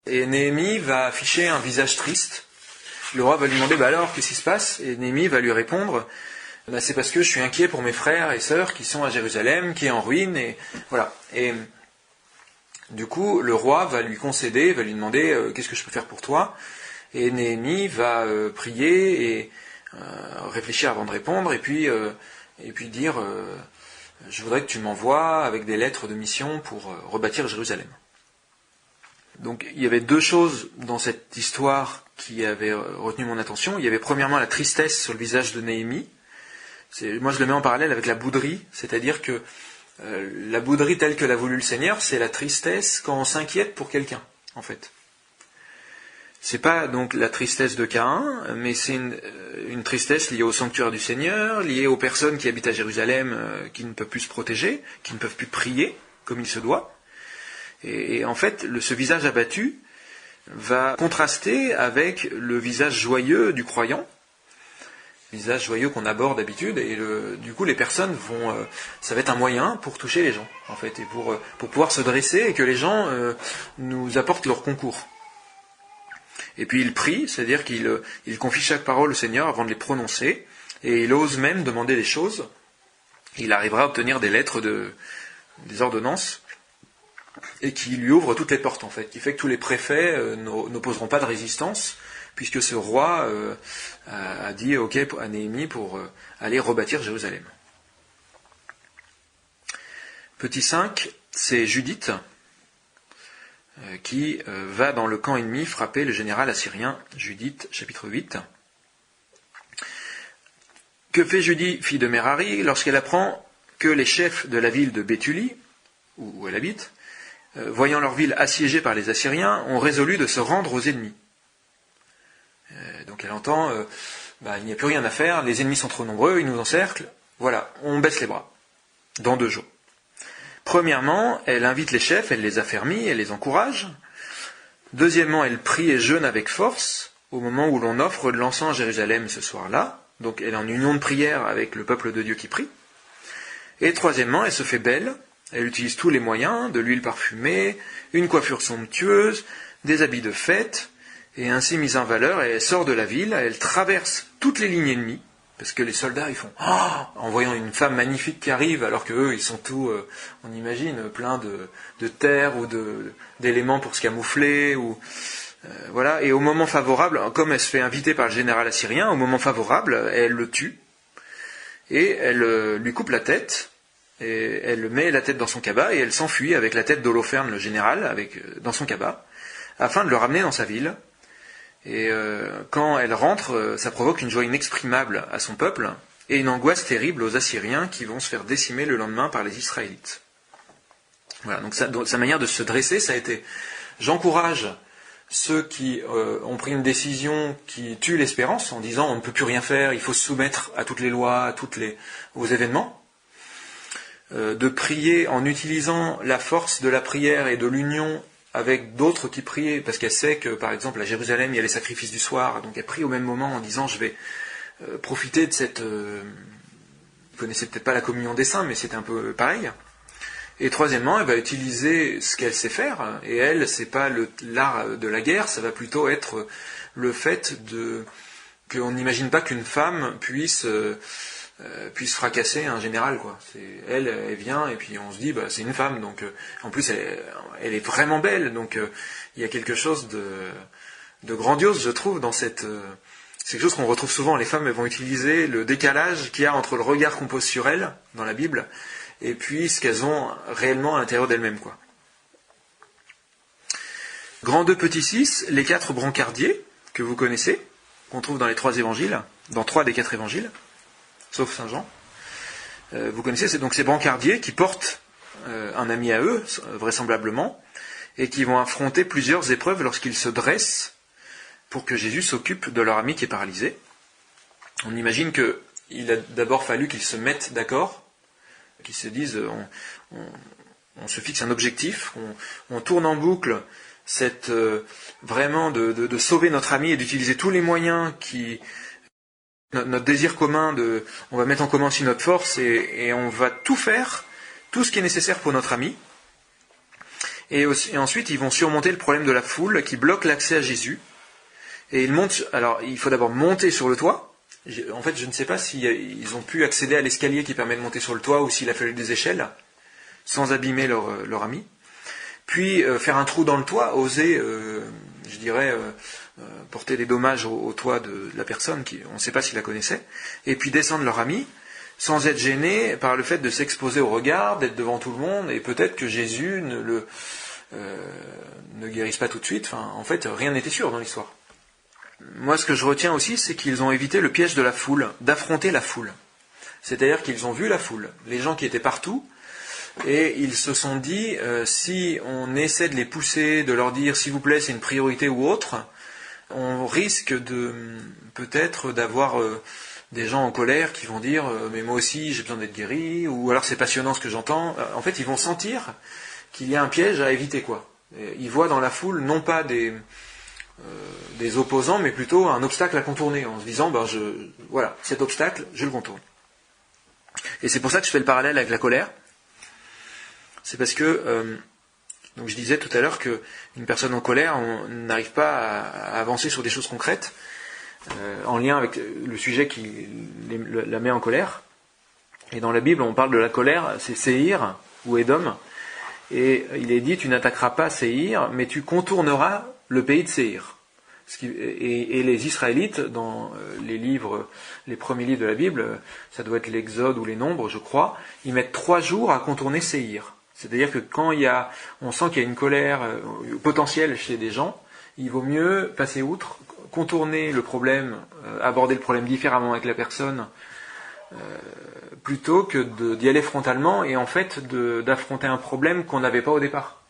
Et Néhémie va afficher un visage triste. Le roi va lui demander alors, qu'est-ce qui se passe ? Et Néhémie va lui répondre c'est parce que je suis inquiet pour mes frères et sœurs qui sont à Jérusalem, qui est en ruine, et voilà. Et du coup, le roi va lui concéder, va lui demander qu'est-ce que je peux faire pour toi ? Et Néhémie va prier et réfléchir avant de répondre, et puis dire je voudrais que tu m'envoies avec des lettres de mission pour rebâtir Jérusalem. Donc il y avait deux choses dans cette histoire qui avaient retenu mon attention. Il y avait premièrement la tristesse sur le visage de Néhémie. Moi je le mets en parallèle avec la bouderie, c'est-à-dire que la bouderie telle que l'a voulu le Seigneur, c'est la tristesse quand on s'inquiète pour quelqu'un, en fait. C'est pas donc la tristesse de Caïn, mais c'est une tristesse liée au sanctuaire du Seigneur, liée aux personnes qui habitent à Jérusalem, qui ne peuvent plus se protéger, qui ne peuvent plus prier comme il se doit. Et en fait, ce visage abattu va contraster avec le visage joyeux du croyant, visage joyeux qu'on aborde d'habitude, et du coup les personnes ça va être un moyen pour toucher les gens, en fait, et pour pouvoir se dresser et que les gens nous apportent leur concours. Et puis il prie, c'est-à-dire qu'il confie chaque parole au Seigneur avant de les prononcer, et il ose même demander des choses. Il arrivera à obtenir des lettres, des ordonnances, et qui lui ouvre toutes les portes, en fait, qui fait que tous les préfets n'opposeront pas de résistance, puisque ce roi a dit ok à Néhémie pour aller rebâtir Jérusalem. Petit 5, c'est Judith, qui va dans le camp ennemi frapper le général assyrien. Judith, chapitre 8. Que fait Judith, fille de Merari, lorsqu'elle apprend que les chefs de la ville de Béthulie, où elle habite, voyant leur ville assiégée par les Assyriens, ont résolu de se rendre aux ennemis. Donc elle entend, il n'y a plus rien à faire, les ennemis sont trop nombreux, ils nous encerclent, voilà, on baisse les bras, dans 2 jours. Premièrement, elle invite les chefs, elle les affermit, elle les encourage. Deuxièmement, elle prie et jeûne avec force, au moment où l'on offre de l'encens à Jérusalem ce soir-là, donc elle est en union de prière avec le peuple de Dieu qui prie. Et troisièmement, elle se fait belle, elle utilise tous les moyens, de l'huile parfumée, une coiffure somptueuse, des habits de fête, et ainsi mise en valeur, elle sort de la ville, elle traverse toutes les lignes ennemies, Parce que les soldats, ils font « Ah !» en voyant une femme magnifique qui arrive, alors qu'eux, ils sont tous, on imagine, pleins de terre ou d'éléments pour se camoufler. Voilà. Et au moment favorable, comme elle se fait inviter par le général assyrien, au moment favorable, elle le tue. Et elle lui coupe la tête. Et elle met la tête dans son cabas et elle s'enfuit avec la tête d'Holoferne, le général, dans son cabas, afin de le ramener dans sa ville. Et quand elle rentre, ça provoque une joie inexprimable à son peuple et une angoisse terrible aux Assyriens qui vont se faire décimer le lendemain par les Israélites. Voilà, donc sa manière de se dresser, ça a été « J'encourage ceux qui ont pris une décision qui tue l'espérance en disant on ne peut plus rien faire, il faut se soumettre à toutes les lois, aux événements ». De prier en utilisant la force de la prière et de l'union avec d'autres qui priaient, parce qu'elle sait que, par exemple, à Jérusalem, il y a les sacrifices du soir, donc elle prie au même moment en disant, je vais profiter de cette... vous connaissez peut-être pas la communion des saints, mais c'est un peu pareil. Et troisièmement, elle va utiliser ce qu'elle sait faire, et elle, c'est pas l'art de la guerre, ça va plutôt être le fait qu'on n'imagine pas qu'une femme puisse fracasser un général, quoi. Elle vient et puis on se dit c'est une femme, donc en plus elle est vraiment belle, donc il y a quelque chose de grandiose, je trouve, dans c'est quelque chose qu'on retrouve souvent. Les femmes, elles vont utiliser le décalage qu'il y a entre le regard qu'on pose sur elles dans la Bible et puis ce qu'elles ont réellement à l'intérieur d'elles-mêmes, quoi. Grand 2, petit 6, les 4 brancardiers que vous connaissez, qu'on trouve dans les 3 évangiles, dans 3 des 4 évangiles, sauf Saint Jean. Vous connaissez, c'est donc ces brancardiers qui portent un ami à eux, vraisemblablement, et qui vont affronter plusieurs épreuves lorsqu'ils se dressent pour que Jésus s'occupe de leur ami qui est paralysé. On imagine qu'il a d'abord fallu qu'ils se mettent d'accord, qu'ils se disent, on se fixe un objectif, on tourne en boucle vraiment de sauver notre ami et d'utiliser tous les moyens notre désir commun on va mettre en commun aussi notre force et on va tout faire, tout ce qui est nécessaire pour notre ami. Et ensuite, ils vont surmonter le problème de la foule qui bloque l'accès à Jésus. Et ils montent. Alors, il faut d'abord monter sur le toit. En fait, je ne sais pas s'ils ont pu accéder à l'escalier qui permet de monter sur le toit ou s'il a fallu des échelles, sans abîmer leur ami. Puis, faire un trou dans le toit, oser, je dirais... porter des dommages au toit de la personne, on ne sait pas s'il la connaissait, et puis descendre leur ami, sans être gêné par le fait de s'exposer au regard, d'être devant tout le monde, et peut-être que Jésus ne guérisse pas tout de suite. Enfin, en fait, rien n'était sûr dans l'histoire. Moi, ce que je retiens aussi, c'est qu'ils ont évité le piège de la foule, d'affronter la foule. C'est-à-dire qu'ils ont vu la foule, les gens qui étaient partout, et ils se sont dit, si on essaie de les pousser, de leur dire, s'il vous plaît, c'est une priorité ou autre, on risque peut-être d'avoir des gens en colère qui vont dire mais moi aussi j'ai besoin d'être guéri, ou alors c'est passionnant ce que j'entends. En fait, ils vont sentir qu'il y a un piège à éviter, quoi. Ils voient dans la foule non pas des opposants, mais plutôt un obstacle à contourner, en se disant voilà, cet obstacle, je le contourne. Et c'est pour ça que je fais le parallèle avec la colère. C'est parce que donc je disais tout à l'heure qu'une personne en colère, on n'arrive pas à avancer sur des choses concrètes, en lien avec le sujet qui la met en colère. Et dans la Bible, on parle de la colère, c'est Séhir ou Édom, et il est dit, tu n'attaqueras pas Séhir, mais tu contourneras le pays de Séhir. Et les Israélites, dans les premiers livres de la Bible, ça doit être l'Exode ou les Nombres, je crois, ils mettent 3 jours à contourner Séhir. C'est-à-dire que quand on sent qu'il y a une colère potentielle chez des gens, il vaut mieux passer outre, contourner le problème, aborder le problème différemment avec la personne, plutôt que d'y aller frontalement et en fait d'affronter un problème qu'on n'avait pas au départ.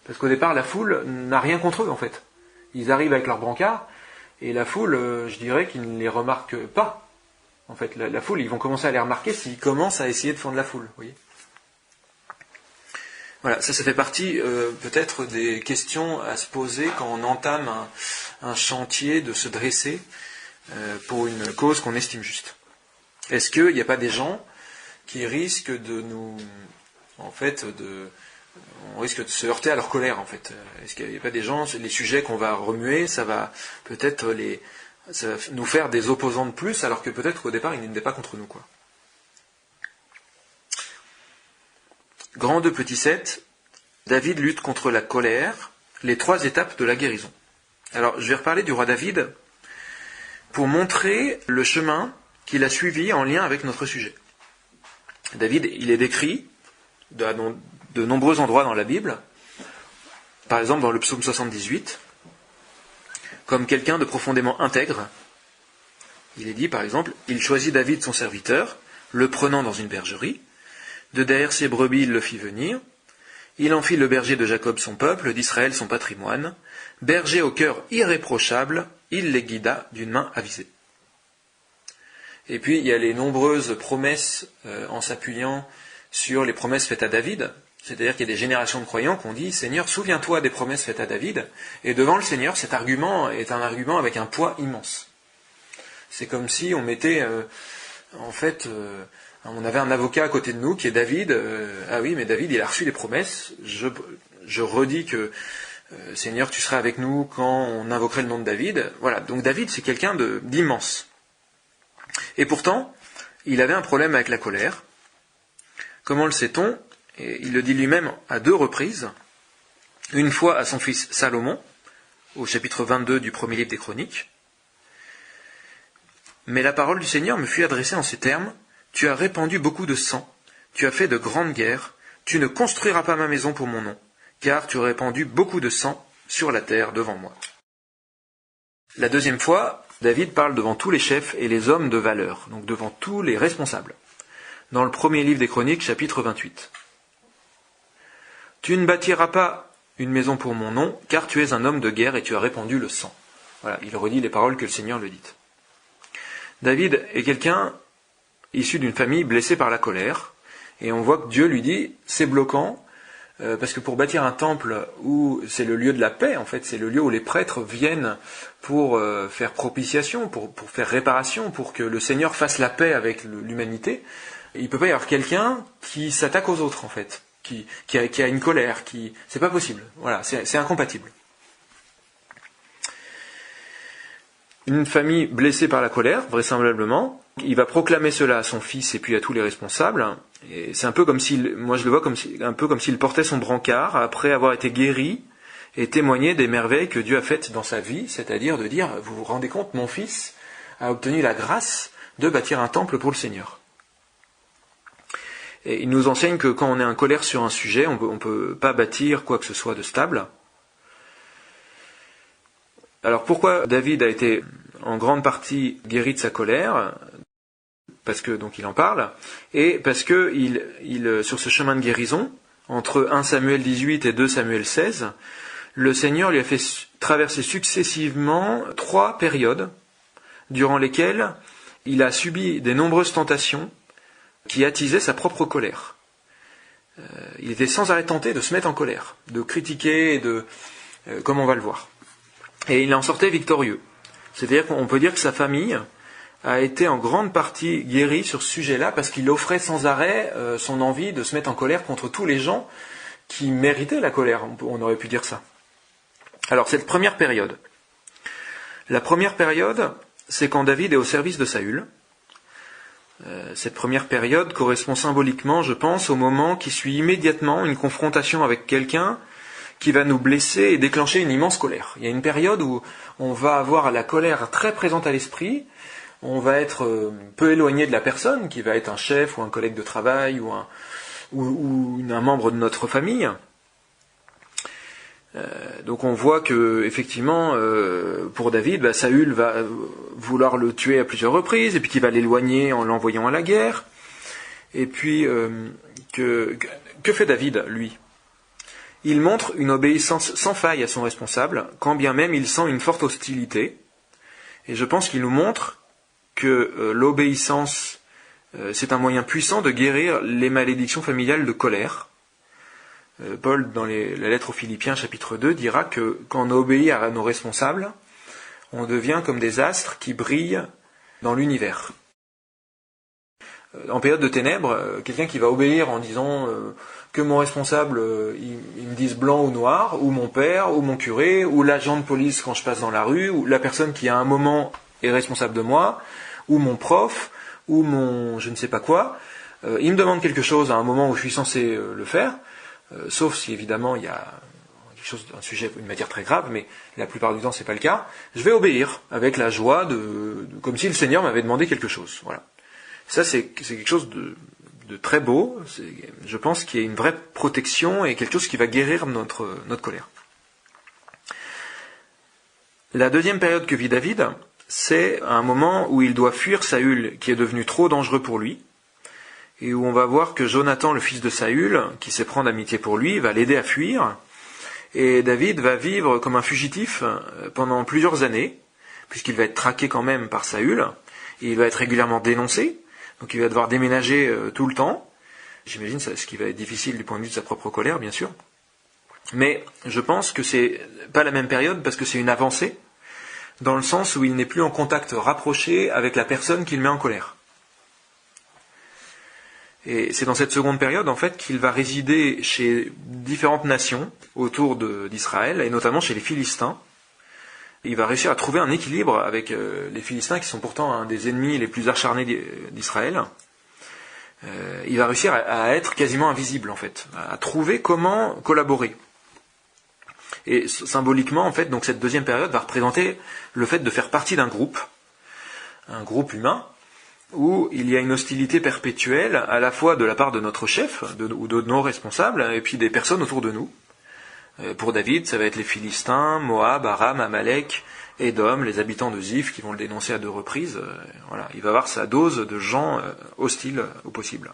Parce qu'au départ, la foule n'a rien contre eux, en fait. Ils arrivent avec leurs brancards, et la foule, je dirais qu'ils ne les remarquent pas. En fait, la foule, ils vont commencer à les remarquer s'ils commencent à essayer de fendre la foule, vous voyez. Voilà, ça fait partie peut-être des questions à se poser quand on entame un chantier de se dresser pour une cause qu'on estime juste. Est-ce qu'il n'y a pas des gens qui risquent de nous... En fait, on risque de se heurter à leur colère, en fait. Est-ce qu'il n'y a pas des gens, les sujets qu'on va remuer, ça va peut-être ça va nous faire des opposants de plus, alors que peut-être qu'au départ, ils n'étaient pas contre nous, quoi. Grand 2, petit 7, David lutte contre la colère, les 3 étapes de la guérison. Alors, je vais reparler du roi David pour montrer le chemin qu'il a suivi en lien avec notre sujet. David, il est décrit de nombreux endroits dans la Bible, par exemple dans le psaume 78, comme quelqu'un de profondément intègre. Il est dit, par exemple, il choisit David son serviteur, le prenant dans une bergerie, de derrière ses brebis il le fit venir, il en fit le berger de Jacob son peuple, d'Israël son patrimoine, berger au cœur irréprochable, il les guida d'une main avisée. Et puis il y a les nombreuses promesses en s'appuyant sur les promesses faites à David, c'est-à-dire qu'il y a des générations de croyants qui ont dit « Seigneur, souviens-toi des promesses faites à David », et devant le Seigneur, cet argument est un argument avec un poids immense. C'est comme si on mettait, on avait un avocat à côté de nous qui est David, ah oui, mais David, il a reçu les promesses, je redis que Seigneur, tu seras avec nous quand on invoquerait le nom de David. Voilà, donc David, c'est quelqu'un d'immense. Et pourtant, il avait un problème avec la colère. Comment le sait-on ? Et il le dit lui-même à 2 reprises. Une fois à son fils Salomon, au chapitre 22 du premier livre des Chroniques. Mais la parole du Seigneur me fut adressée en ces termes. Tu as répandu beaucoup de sang, tu as fait de grandes guerres, tu ne construiras pas ma maison pour mon nom, car tu as répandu beaucoup de sang sur la terre devant moi. La deuxième fois, David parle devant tous les chefs et les hommes de valeur, donc devant tous les responsables. Dans le premier livre des Chroniques, chapitre 28. Tu ne bâtiras pas une maison pour mon nom, car tu es un homme de guerre et tu as répandu le sang. Voilà, il redit les paroles que le Seigneur le dit. David est quelqu'un issu d'une famille blessée par la colère, et on voit que Dieu lui dit, c'est bloquant, parce que pour bâtir un temple où c'est le lieu de la paix, en fait, c'est le lieu où les prêtres viennent pour faire propitiation, pour faire réparation, pour que le Seigneur fasse la paix avec l'humanité, il ne peut pas y avoir quelqu'un qui s'attaque aux autres, en fait, qui a une colère, c'est pas possible, voilà, c'est incompatible. Une famille blessée par la colère, vraisemblablement, il va proclamer cela à son fils et puis à tous les responsables. Et c'est un peu comme moi je le vois un peu comme s'il portait son brancard après avoir été guéri et témoigné des merveilles que Dieu a faites dans sa vie, c'est-à-dire de dire, vous vous rendez compte, mon fils a obtenu la grâce de bâtir un temple pour le Seigneur. Et il nous enseigne que quand on est en colère sur un sujet, on peut pas bâtir quoi que ce soit de stable. Alors pourquoi David a été en grande partie guéri de sa colère ? Parce que donc il en parle, et parce que il sur ce chemin de guérison, entre 1 Samuel 18 et 2 Samuel 16, le Seigneur lui a fait traverser successivement 3 périodes durant lesquelles il a subi des nombreuses tentations qui attisaient sa propre colère. Il était sans arrêt tenté de se mettre en colère, de critiquer, comme on va le voir. Et il en sortait victorieux. C'est-à-dire qu'on peut dire que sa famille a été en grande partie guérie sur ce sujet-là parce qu'il offrait sans arrêt son envie de se mettre en colère contre tous les gens qui méritaient la colère, on aurait pu dire ça. Alors cette première période. La première période, c'est quand David est au service de Saül. Cette première période correspond symboliquement, je pense, au moment qui suit immédiatement une confrontation avec quelqu'un qui va nous blesser et déclencher une immense colère. Il y a une période où on va avoir la colère très présente à l'esprit, on va être peu éloigné de la personne, qui va être un chef ou un collègue de travail ou un membre de notre famille. Donc on voit que effectivement, pour David, Saül va vouloir le tuer à plusieurs reprises, et puis qu'il va l'éloigner en l'envoyant à la guerre. Et puis, que fait David, lui ? Il montre une obéissance sans faille à son responsable, quand bien même il sent une forte hostilité. Et je pense qu'il nous montre que l'obéissance, c'est un moyen puissant de guérir les malédictions familiales de colère. Paul, dans la lettre aux Philippiens, chapitre 2, dira que quand on obéit à nos responsables, on devient comme des astres qui brillent dans l'univers. En période de ténèbres, quelqu'un qui va obéir en disant que mon responsable il me dise blanc ou noir, ou mon père, ou mon curé, ou l'agent de police quand je passe dans la rue, ou la personne qui à un moment est responsable de moi, ou mon prof, ou mon je ne sais pas quoi, il me demande quelque chose à un moment où je suis censé le faire, sauf si évidemment il y a un sujet, une matière très grave, mais la plupart du temps c'est pas le cas, je vais obéir avec la joie comme si le Seigneur m'avait demandé quelque chose. Voilà. Ça c'est quelque chose de très beau, je pense qu'il y a une vraie protection et quelque chose qui va guérir notre colère. La deuxième période que vit David, c'est un moment où il doit fuir Saül, qui est devenu trop dangereux pour lui, et où on va voir que Jonathan, le fils de Saül, qui sait prendre amitié pour lui, va l'aider à fuir, et David va vivre comme un fugitif pendant plusieurs années, puisqu'il va être traqué quand même par Saül, et il va être régulièrement dénoncé, donc il va devoir déménager tout le temps. J'imagine ce qui va être difficile du point de vue de sa propre colère, bien sûr. Mais je pense que c'est pas la même période parce que c'est une avancée, dans le sens où il n'est plus en contact rapproché avec la personne qu'il met en colère. Et c'est dans cette seconde période, en fait, qu'il va résider chez différentes nations autour d'Israël, et notamment chez les Philistins. Il va réussir à trouver un équilibre avec les Philistins, qui sont pourtant un des ennemis les plus acharnés d'Israël. Il va réussir à être quasiment invisible, en fait, à trouver comment collaborer. Et symboliquement, en fait, donc cette deuxième période va représenter le fait de faire partie d'un groupe humain, où il y a une hostilité perpétuelle, à la fois de la part de notre chef, ou de nos responsables, et puis des personnes autour de nous. Pour David, ça va être les Philistins, Moab, Aram, Amalek, Édom, les habitants de Ziph, qui vont le dénoncer à 2 reprises. Voilà, il va avoir sa dose de gens hostiles au possible.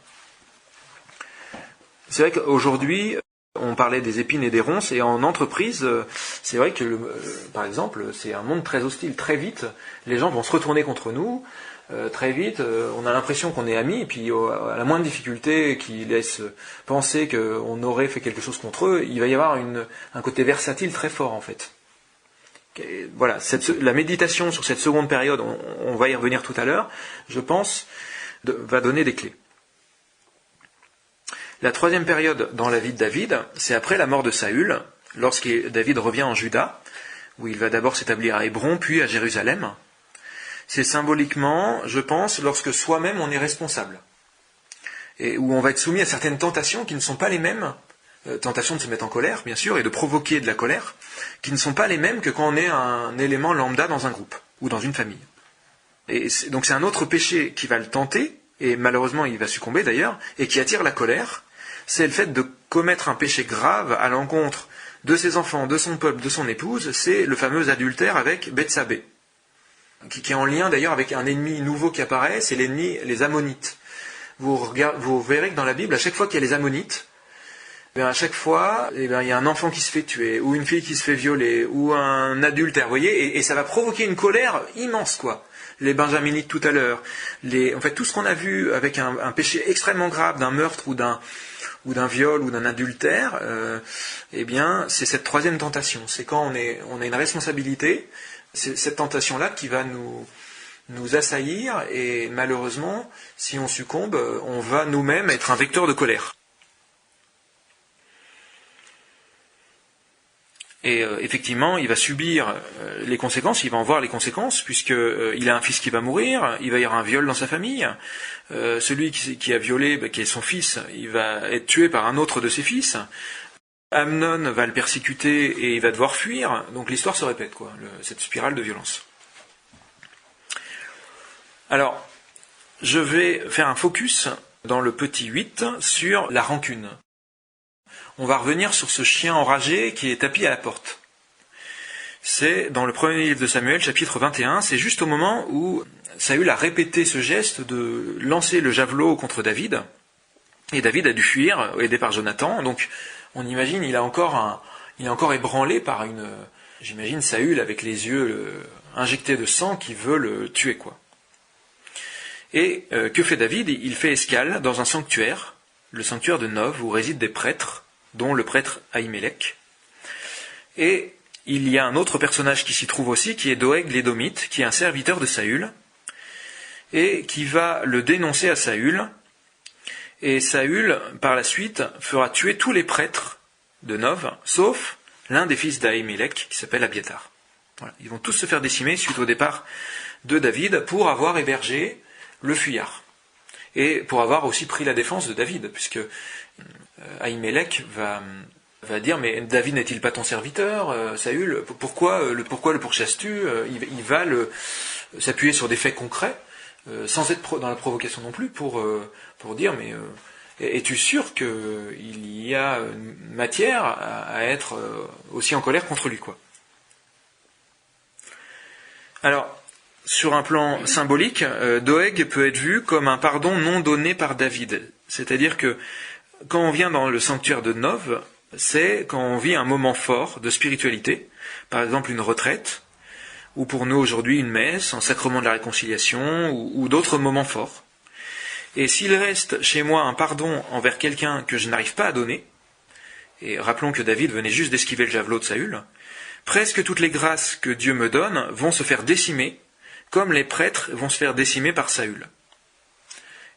C'est vrai qu'aujourd'hui, on parlait des épines et des ronces, et en entreprise, c'est vrai que, par exemple, c'est un monde très hostile. Très vite, les gens vont se retourner contre nous. Très vite, on a l'impression qu'on est amis, et puis à la moindre difficulté qui laisse penser qu'on aurait fait quelque chose contre eux, il va y avoir un côté versatile très fort, en fait. Et voilà, la méditation sur cette seconde période, on va y revenir tout à l'heure, je pense, va donner des clés. La troisième période dans la vie de David, c'est après la mort de Saül, lorsque David revient en Juda, où il va d'abord s'établir à Hébron, puis à Jérusalem. C'est symboliquement, je pense, lorsque soi-même on est responsable. Et où on va être soumis à certaines tentations qui ne sont pas les mêmes, tentations de se mettre en colère, bien sûr, et de provoquer de la colère, qui ne sont pas les mêmes que quand on est un élément lambda dans un groupe, ou dans une famille. Et donc c'est un autre péché qui va le tenter, et malheureusement il va succomber d'ailleurs, et qui attire la colère, c'est le fait de commettre un péché grave à l'encontre de ses enfants, de son peuple, de son épouse, c'est le fameux adultère avec Bethsabée, qui est en lien d'ailleurs avec un ennemi nouveau qui apparaît, c'est l'ennemi, les Ammonites. Vous verrez que dans la Bible, à chaque fois qu'il y a les Ammonites, à chaque fois, il y a un enfant qui se fait tuer, ou une fille qui se fait violer, ou un adultère, vous voyez, et ça va provoquer une colère immense, quoi. Les Benjaminites tout à l'heure, en fait tout ce qu'on a vu avec un péché extrêmement grave, d'un meurtre ou d'un viol ou d'un adultère, eh bien c'est cette troisième tentation. C'est quand on a une responsabilité, c'est cette tentation-là qui va nous assaillir, et malheureusement, si on succombe, on va nous-mêmes être un vecteur de colère. Et effectivement, il va subir les conséquences, il va en voir les conséquences, puisqu'il a un fils qui va mourir, il va y avoir un viol dans sa famille, celui qui a violé, qui est son fils, il va être tué par un autre de ses fils, Amnon va le persécuter et il va devoir fuir, donc l'histoire se répète, quoi, cette spirale de violence. Alors, je vais faire un focus dans le petit 8 sur la rancune. On va revenir sur ce chien enragé qui est tapi à la porte. C'est dans le premier livre de Samuel, chapitre 21, c'est juste au moment où Saül a répété ce geste de lancer le javelot contre David, et David a dû fuir, aidé par Jonathan, donc on imagine, il est encore ébranlé par j'imagine Saül avec les yeux injectés de sang qui veut le tuer, quoi. Et que fait David ? Il fait escale dans un sanctuaire, le sanctuaire de Nov, où résident des prêtres, dont le prêtre Ahimelech. Et il y a un autre personnage qui s'y trouve aussi, qui est Doeg l'Édomite, qui est un serviteur de Saül, et qui va le dénoncer à Saül. Et Saül, par la suite, fera tuer tous les prêtres de Nov, sauf l'un des fils d'Ahimelech, qui s'appelle Abiathar. Voilà. Ils vont tous se faire décimer suite au départ de David pour avoir hébergé le fuyard. Et pour avoir aussi pris la défense de David, puisque Ahimelech va dire, mais David n'est-il pas ton serviteur, Saül, pourquoi le pourchasses-tu? Il va s'appuyer sur des faits concrets, sans être dans la provocation non plus, pour dire, mais es-tu sûr qu'il y a matière à être aussi en colère contre lui, quoi. Alors, sur un plan symbolique, Doeg peut être vu comme un pardon non donné par David. C'est-à-dire que quand on vient dans le sanctuaire de Nov, c'est quand on vit un moment fort de spiritualité, par exemple une retraite, ou pour nous aujourd'hui une messe, un sacrement de la réconciliation, ou d'autres moments forts. Et s'il reste chez moi un pardon envers quelqu'un que je n'arrive pas à donner, et rappelons que David venait juste d'esquiver le javelot de Saül, presque toutes les grâces que Dieu me donne vont se faire décimer, comme les prêtres vont se faire décimer par Saül.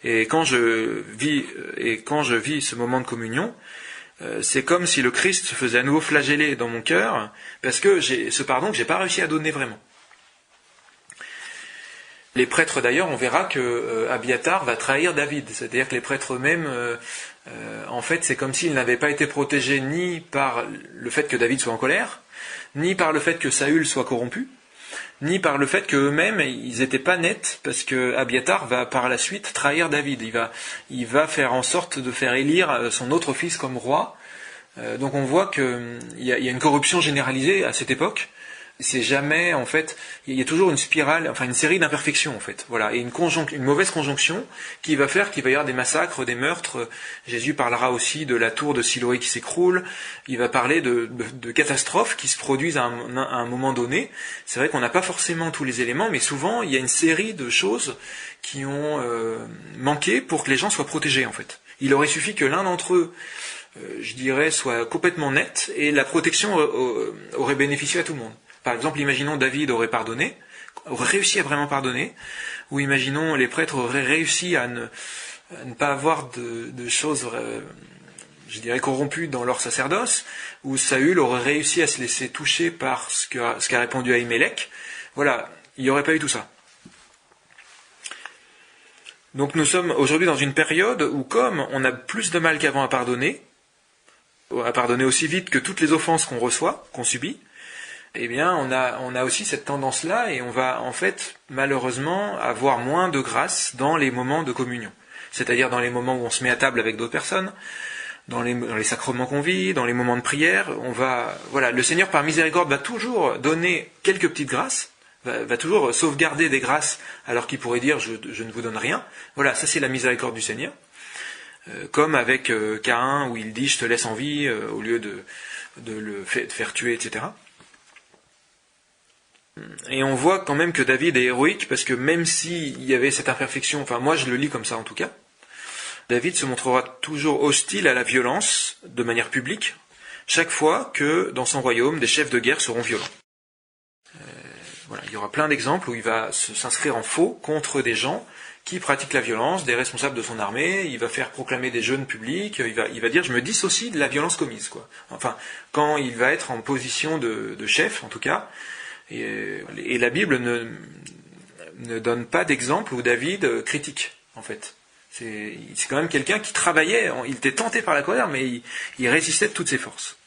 Et quand je vis ce moment de communion, c'est comme si le Christ se faisait à nouveau flageller dans mon cœur, parce que j'ai ce pardon que j'ai pas réussi à donner vraiment. Les prêtres d'ailleurs, on verra que Abiathar va trahir David, c'est-à-dire que les prêtres eux-mêmes, en fait, c'est comme s'ils n'avaient pas été protégés ni par le fait que David soit en colère, ni par le fait que Saül soit corrompu, ni par le fait qu'eux-mêmes, ils n'étaient pas nets, parce que Abiathar va par la suite trahir David. Il va faire en sorte de faire élire son autre fils comme roi. Donc on voit qu'il y a une corruption généralisée à cette époque. C'est jamais, en fait, il y a toujours une spirale, enfin une série d'imperfections, en fait. Voilà, et une mauvaise conjonction qui va faire qu'il va y avoir des massacres, des meurtres. Jésus parlera aussi de la tour de Siloé qui s'écroule. Il va parler de catastrophes qui se produisent à un moment donné. C'est vrai qu'on n'a pas forcément tous les éléments, mais souvent il y a une série de choses qui ont manqué pour que les gens soient protégés, en fait. Il aurait suffi que l'un d'entre eux, je dirais, soit complètement net, et la protection aurait bénéficié à tout le monde. Par exemple, imaginons David aurait réussi à vraiment pardonner, ou imaginons les prêtres auraient réussi à ne pas avoir de choses, je dirais, corrompues dans leur sacerdoce, ou Saül aurait réussi à se laisser toucher par ce qu'a répondu Ahimelech. Voilà, il n'y aurait pas eu tout ça. Donc nous sommes aujourd'hui dans une période où, comme on a plus de mal qu'avant à pardonner aussi vite que toutes les offenses qu'on reçoit, qu'on subit, eh bien, on a aussi cette tendance-là, et on va, en fait, malheureusement, avoir moins de grâce dans les moments de communion. C'est-à-dire dans les moments où on se met à table avec d'autres personnes, dans les sacrements qu'on vit, dans les moments de prière, le Seigneur, par miséricorde, va toujours donner quelques petites grâces, va toujours sauvegarder des grâces, alors qu'il pourrait dire, je ne vous donne rien. Voilà, ça c'est la miséricorde du Seigneur. Comme avec Caïn, où il dit, je te laisse en vie, au lieu de le faire tuer, etc. Et on voit quand même que David est héroïque, parce que même s'il y avait cette imperfection, enfin moi je le lis comme ça en tout cas, David se montrera toujours hostile à la violence de manière publique, chaque fois que dans son royaume des chefs de guerre seront violents. Voilà, il y aura plein d'exemples où il va s'inscrire en faux contre des gens qui pratiquent la violence, des responsables de son armée. Il va faire proclamer des jeûnes publics, il va dire je me dissocie de la violence commise, quoi. Enfin, quand il va être en position de chef en tout cas. Et la Bible ne donne pas d'exemple où David critique, en fait. C'est quand même quelqu'un qui travaillait, il était tenté par la colère, mais il résistait de toutes ses forces.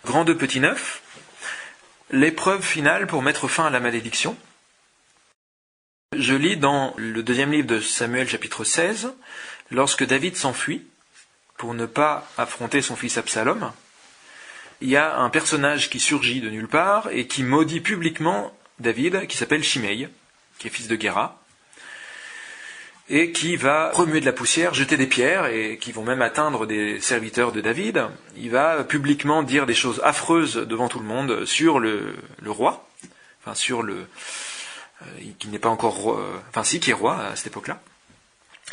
Grand 2, petit 9, l'épreuve finale pour mettre fin à la malédiction. Je lis dans le deuxième livre de Samuel, chapitre 16, lorsque David s'enfuit pour ne pas affronter son fils Absalom, il y a un personnage qui surgit de nulle part et qui maudit publiquement David, qui s'appelle Shimei, qui est fils de Guéra, et qui va remuer de la poussière, jeter des pierres, et qui vont même atteindre des serviteurs de David. Il va publiquement dire des choses affreuses devant tout le monde sur le roi, enfin sur qui n'est pas encore roi, qui est roi à cette époque-là.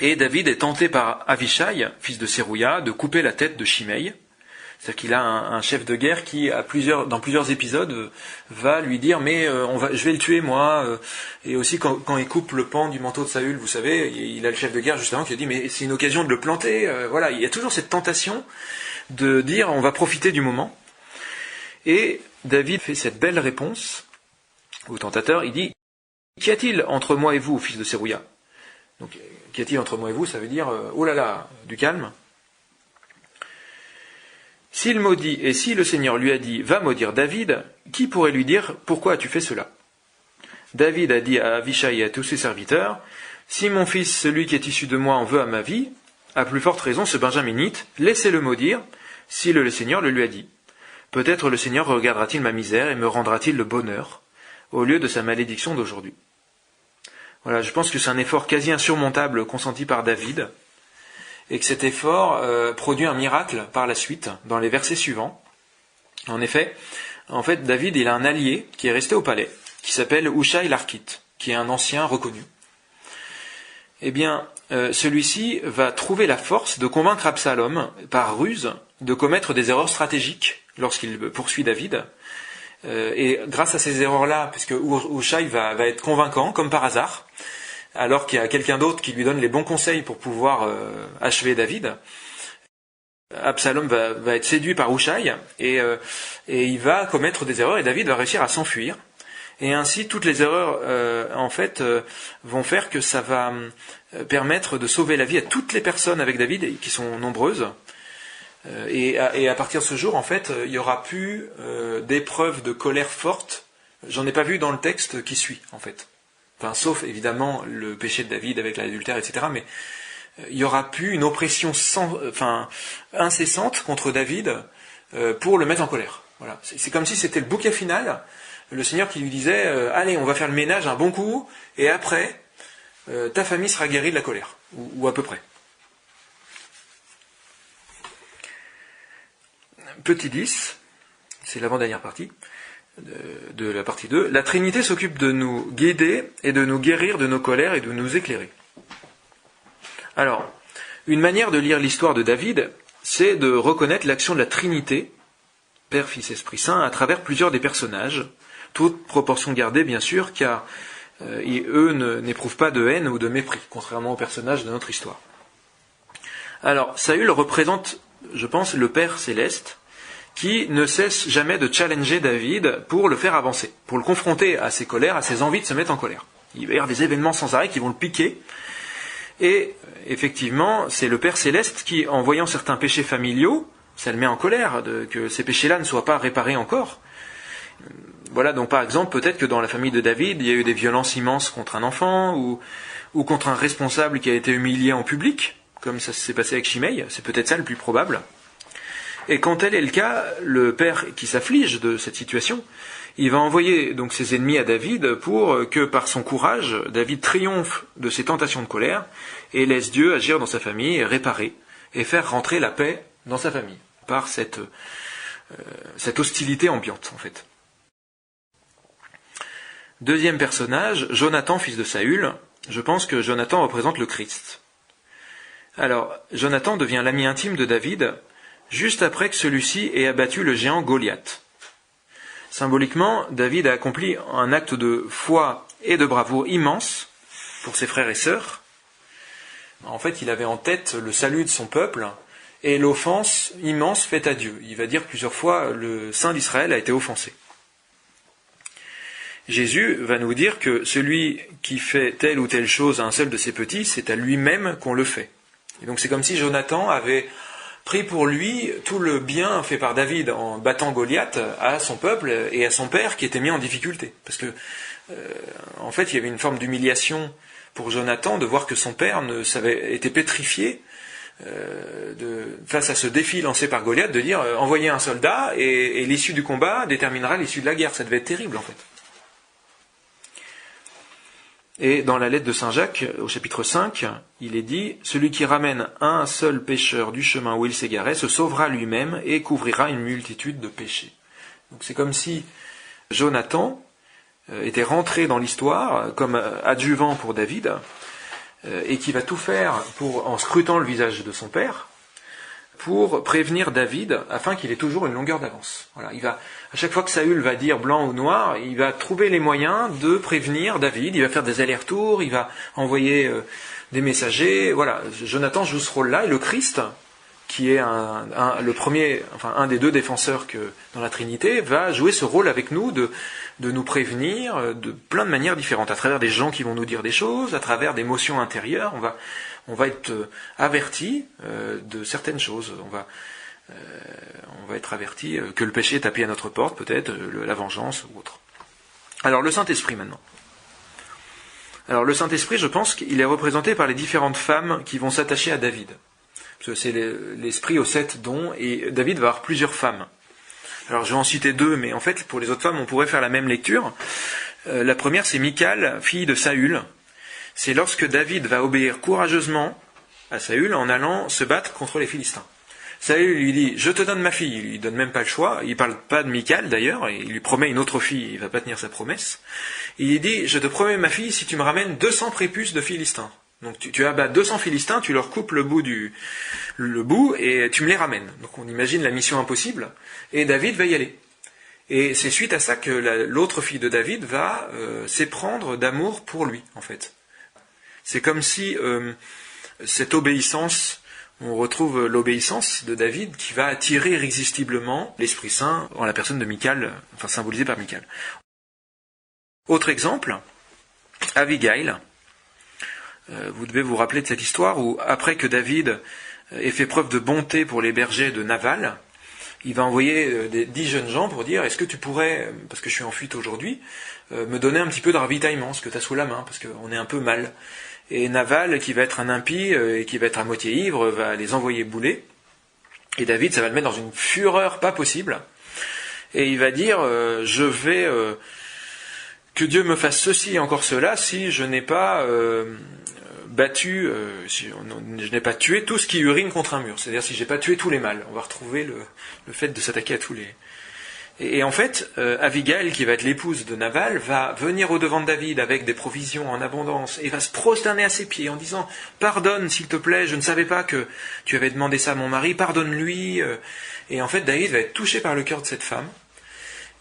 Et David est tenté par Avishai, fils de Sérouya, de couper la tête de Shimei. C'est-à-dire qu'il a un chef de guerre qui, dans plusieurs épisodes, va lui dire mais je vais le tuer moi. Et aussi quand il coupe le pan du manteau de Saül, vous savez, il a le chef de guerre justement qui a dit mais c'est une occasion de le planter. Voilà, il y a toujours cette tentation de dire on va profiter du moment. Et David fait cette belle réponse au tentateur. Il dit « Qu'y a-t-il entre moi et vous, fils de Sérouya ?» Donc, qu'y a-t-il entre moi et vous, ça veut dire « Oh là là, du calme !» S'il maudit, et si le Seigneur lui a dit « Va maudire David », qui pourrait lui dire « Pourquoi as-tu fait cela ?» David a dit à Avishai et à tous ses serviteurs « Si mon fils, celui qui est issu de moi, en veut à ma vie, à plus forte raison ce benjaminite, laissez-le maudire, si le Seigneur le lui a dit. Peut-être le Seigneur regardera-t-il ma misère et me rendra-t-il le bonheur, au lieu de sa malédiction d'aujourd'hui. » Voilà, je pense que c'est un effort quasi insurmontable consenti par David, et que cet effort produit un miracle par la suite, dans les versets suivants. En fait, David, il a un allié qui est resté au palais, qui s'appelle Hushaï l'Archite, qui est un ancien reconnu. Eh bien, celui-ci va trouver la force de convaincre Absalom, par ruse, de commettre des erreurs stratégiques lorsqu'il poursuit David. Et grâce à ces erreurs-là, puisque Hushaï va être convaincant, comme par hasard, alors qu'il y a quelqu'un d'autre qui lui donne les bons conseils pour pouvoir achever David, Absalom va être séduit par Hushaï, et il va commettre des erreurs, et David va réussir à s'enfuir. Et ainsi, toutes les erreurs, vont faire que ça va permettre de sauver la vie à toutes les personnes avec David, qui sont nombreuses. Et à partir de ce jour, en fait, il n'y aura plus d'épreuves de colère forte. J'en ai pas vu dans le texte qui suit, en fait. Enfin, sauf évidemment le péché de David avec l'adultère, etc. Mais il n'y aura plus une oppression incessante contre David pour le mettre en colère. Voilà. C'est comme si c'était le bouquet final. Le Seigneur qui lui disait allez, on va faire le ménage un bon coup, et après, ta famille sera guérie de la colère, ou à peu près. Petit 10, c'est l'avant-dernière partie de la partie 2. La Trinité s'occupe de nous guider et de nous guérir de nos colères et de nous éclairer. Alors, une manière de lire l'histoire de David, c'est de reconnaître l'action de la Trinité, Père, Fils, Esprit Saint, à travers plusieurs des personnages, toute proportion gardée bien sûr, car eux n'éprouvent pas de haine ou de mépris, contrairement aux personnages de notre histoire. Alors, Saül représente, je pense, le Père céleste, qui ne cesse jamais de challenger David pour le faire avancer, pour le confronter à ses colères, à ses envies de se mettre en colère. Il va y avoir des événements sans arrêt qui vont le piquer, et effectivement, c'est le Père céleste qui, en voyant certains péchés familiaux, ça le met en colère, que ces péchés-là ne soient pas réparés encore. Voilà, donc par exemple, peut-être que dans la famille de David, il y a eu des violences immenses contre un enfant, ou contre un responsable qui a été humilié en public, comme ça s'est passé avec Shimei, c'est peut-être ça le plus probable. Et quand tel est le cas, le père qui s'afflige de cette situation, il va envoyer donc ses ennemis à David pour que par son courage, David triomphe de ses tentations de colère et laisse Dieu agir dans sa famille et réparer et faire rentrer la paix dans sa famille par cette hostilité ambiante en fait. Deuxième personnage, Jonathan, fils de Saül. Je pense que Jonathan représente le Christ. Alors, Jonathan devient l'ami intime de David juste après que celui-ci ait abattu le géant Goliath. Symboliquement, David a accompli un acte de foi et de bravoure immense pour ses frères et sœurs. En fait, il avait en tête le salut de son peuple et l'offense immense faite à Dieu. Il va dire plusieurs fois, le Saint d'Israël a été offensé. Jésus va nous dire que celui qui fait telle ou telle chose à un seul de ses petits, c'est à lui-même qu'on le fait. Et donc c'est comme si Jonathan avait pris pour lui tout le bien fait par David en battant Goliath à son peuple et à son père qui était mis en difficulté. Parce que, en fait, il y avait une forme d'humiliation pour Jonathan de voir que son père était pétrifié face à ce défi lancé par Goliath, de dire envoyez un soldat et l'issue du combat déterminera l'issue de la guerre. Ça devait être terrible en fait. Et dans la lettre de Saint Jacques, au chapitre 5, il est dit « Celui qui ramène un seul pécheur du chemin où il s'égarait se sauvera lui-même et couvrira une multitude de péchés. » Donc c'est comme si Jonathan était rentré dans l'histoire comme adjuvant pour David et qui va tout faire en scrutant le visage de son père pour prévenir David afin qu'il ait toujours une longueur d'avance. Voilà, à chaque fois que Saül va dire blanc ou noir, il va trouver les moyens de prévenir David, il va faire des allers-retours, il va envoyer des messagers. Voilà, Jonathan joue ce rôle-là, et le Christ qui est le premier, enfin un des deux défenseurs que dans la Trinité, va jouer ce rôle avec nous de nous prévenir de plein de manières différentes, à travers des gens qui vont nous dire des choses, à travers des motions intérieures. On va être averti de certaines choses. On va être averti que le péché est appelé à notre porte, peut-être la vengeance ou autre. Alors le Saint-Esprit maintenant. Alors le Saint-Esprit, je pense qu'il est représenté par les différentes femmes qui vont s'attacher à David. Parce que c'est l'esprit aux 7 dons, et David va avoir plusieurs femmes. Alors je vais en citer 2, mais en fait pour les autres femmes on pourrait faire la même lecture. La première c'est Michal, fille de Saül. C'est lorsque David va obéir courageusement à Saül en allant se battre contre les Philistins. Saül lui dit, je te donne ma fille, il lui donne même pas le choix, il parle pas de Michal d'ailleurs, il lui promet une autre fille, il va pas tenir sa promesse. Il lui dit, je te promets ma fille si tu me ramènes 200 prépuces de Philistins. Donc tu abats 200 Philistins, tu leur coupes le bout et tu me les ramènes. Donc on imagine la mission impossible, et David va y aller. Et c'est suite à ça que l'autre fille de David va s'éprendre d'amour pour lui, en fait. C'est comme si cette obéissance, on retrouve l'obéissance de David qui va attirer irrésistiblement l'Esprit Saint en la personne de Michal, enfin symbolisée par Michal. Autre exemple, Abigail. Vous devez vous rappeler de cette histoire où, après que David ait fait preuve de bonté pour les bergers de Nabal, il va envoyer 10 jeunes gens pour dire, est-ce que tu pourrais, parce que je suis en fuite aujourd'hui, me donner un petit peu de ravitaillement, ce que tu as sous la main, parce qu'on est un peu mal. Et Nabal, qui va être un impie et qui va être à moitié ivre, va les envoyer bouler. Et David, ça va le mettre dans une fureur pas possible. Et il va dire, je vais... que Dieu me fasse ceci et encore cela si je n'ai pas battu, si je n'ai pas tué tout ce qui urine contre un mur. C'est-à-dire si je n'ai pas tué tous les mâles. On va retrouver le fait de s'attaquer à tous les... Et en fait, Abigail, qui va être l'épouse de Nabal, va venir au-devant de David avec des provisions en abondance et va se prosterner à ses pieds en disant « Pardonne, s'il te plaît, je ne savais pas que tu avais demandé ça à mon mari, pardonne-lui. » Et en fait, David va être touché par le cœur de cette femme.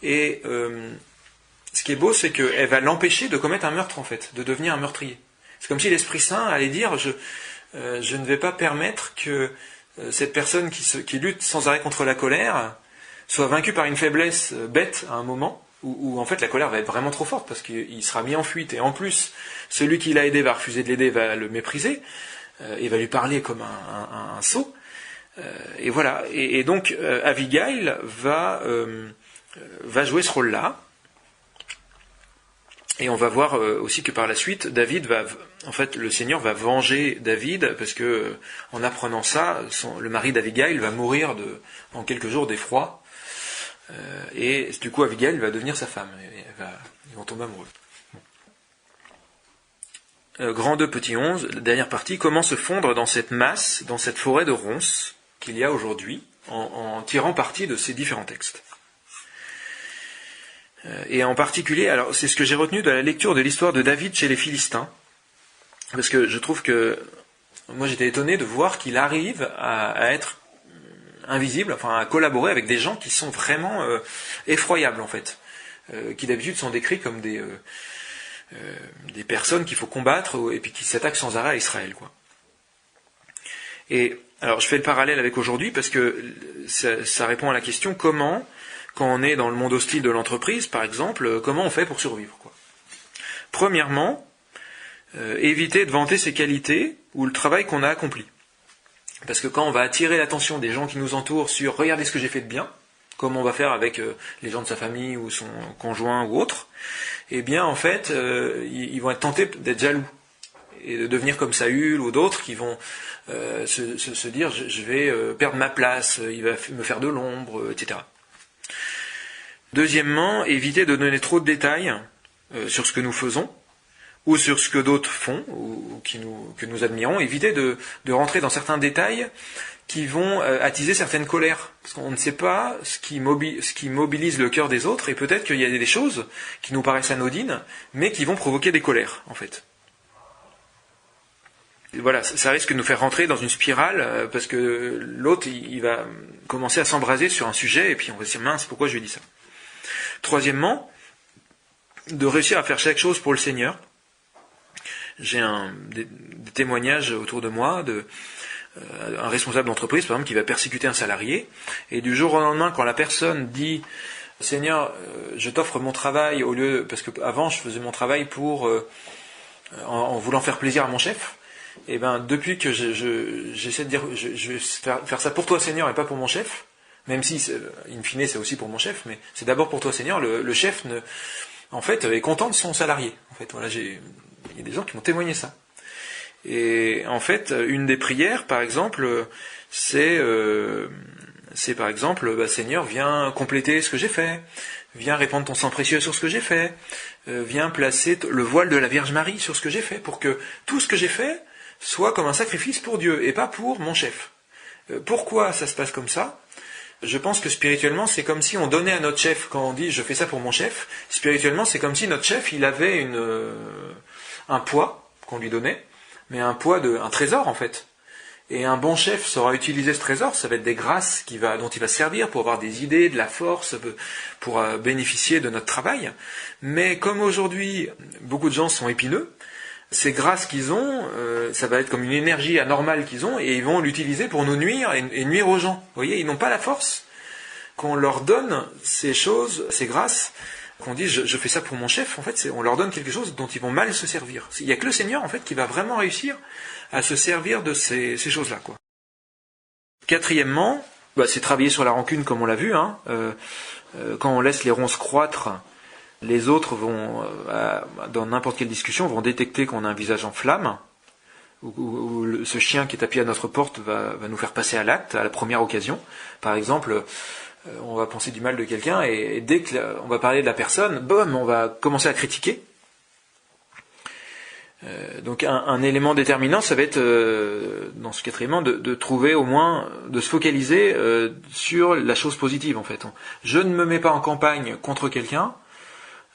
Et ce qui est beau, c'est qu'elle va l'empêcher de commettre un meurtre, en fait, de devenir un meurtrier. C'est comme si l'Esprit Saint allait dire je ne vais pas permettre que cette personne qui lutte sans arrêt contre la colère soit vaincue par une faiblesse bête à un moment, où en fait la colère va être vraiment trop forte, parce qu'il sera mis en fuite, et en plus, celui qui l'a aidé va refuser de l'aider, va le mépriser, et va lui parler comme un sot. Et voilà. Et donc, Abigail va jouer ce rôle-là. Et on va voir aussi que par la suite, le Seigneur va venger David, parce que en apprenant ça, le mari d'Abigail va mourir en quelques jours d'effroi, et du coup Abigail va devenir sa femme, et ils vont tomber amoureux. Grand 2, petit 11, la dernière partie, comment se fondre dans cette masse, dans cette forêt de ronces qu'il y a aujourd'hui, en tirant parti de ces différents textes. Et en particulier, alors c'est ce que j'ai retenu de la lecture de l'histoire de David chez les Philistins, parce que je trouve que, moi j'étais étonné de voir qu'il arrive à être invisible, enfin à collaborer avec des gens qui sont vraiment effroyables en fait, qui d'habitude sont décrits comme des personnes qu'il faut combattre et puis qui s'attaquent sans arrêt à Israël, quoi. Et alors je fais le parallèle avec aujourd'hui parce que ça répond à la question comment, quand on est dans le monde hostile de l'entreprise, par exemple, comment on fait pour survivre, quoi. Premièrement, éviter de vanter ses qualités ou le travail qu'on a accompli. Parce que quand on va attirer l'attention des gens qui nous entourent sur « regardez ce que j'ai fait de bien », comme on va faire avec les gens de sa famille ou son conjoint ou autre, eh bien en fait, ils vont être tentés d'être jaloux et de devenir comme Saül ou d'autres qui vont se dire « je vais perdre ma place, il va me faire de l'ombre, etc. » Deuxièmement, éviter de donner trop de détails sur ce que nous faisons, ou sur ce que d'autres font, ou que nous admirons, éviter de rentrer dans certains détails qui vont attiser certaines colères. Parce qu'on ne sait pas ce qui mobilise le cœur des autres, et peut-être qu'il y a des choses qui nous paraissent anodines, mais qui vont provoquer des colères, en fait. Et voilà, ça risque de nous faire rentrer dans une spirale, parce que l'autre, il va commencer à s'embraser sur un sujet, et puis on va se dire, mince, pourquoi je lui dis ça ? Troisièmement, de réussir à faire chaque chose pour le Seigneur. J'ai des témoignages autour de moi un responsable d'entreprise, par exemple, qui va persécuter un salarié, et du jour au lendemain, quand la personne dit « Seigneur, je t'offre mon travail au lieu... » parce qu'avant, je faisais mon travail en voulant faire plaisir à mon chef, et ben depuis que j'essaie de dire « Je vais faire ça pour toi, Seigneur, et pas pour mon chef », même si, in fine, c'est aussi pour mon chef, mais c'est d'abord pour toi, Seigneur, le chef, en fait, est content de son salarié. En fait, voilà, il y a des gens qui m'ont témoigné ça. Et en fait, une des prières, par exemple, c'est par exemple, Seigneur, viens compléter ce que j'ai fait, viens répandre ton sang précieux sur ce que j'ai fait, viens placer le voile de la Vierge Marie sur ce que j'ai fait, pour que tout ce que j'ai fait soit comme un sacrifice pour Dieu, et pas pour mon chef. Pourquoi ça se passe comme ça ? Je pense que spirituellement, c'est comme si on donnait à notre chef, quand on dit « je fais ça pour mon chef », spirituellement, c'est comme si notre chef, il avait un poids qu'on lui donnait, mais un trésor en fait. Et un bon chef saura utiliser ce trésor, ça va être des grâces dont il va se servir pour avoir des idées, de la force, pour bénéficier de notre travail. Mais comme aujourd'hui, beaucoup de gens sont épineux, ces grâces qu'ils ont, ça va être comme une énergie anormale qu'ils ont, et ils vont l'utiliser pour nous nuire et nuire aux gens. Vous voyez, ils n'ont pas la force qu'on leur donne ces choses, ces grâces, qu'on dit je fais ça pour mon chef, en fait, on leur donne quelque chose dont ils vont mal se servir. Il n'y a que le Seigneur, en fait, qui va vraiment réussir à se servir de ces choses-là, quoi. Quatrièmement, c'est travailler sur la rancune, comme on l'a vu, hein. Quand on laisse les ronces croître, les autres vont, dans n'importe quelle discussion, vont détecter qu'on a un visage en flamme, ou ce chien qui est tapis à notre porte va nous faire passer à l'acte, à la première occasion. Par exemple, on va penser du mal de quelqu'un, et dès qu'on va parler de la personne, boum, on va commencer à critiquer. Donc un élément déterminant, ça va être, dans ce quatrièmement, de trouver au moins, de se focaliser sur la chose positive, en fait. Je ne me mets pas en campagne contre quelqu'un,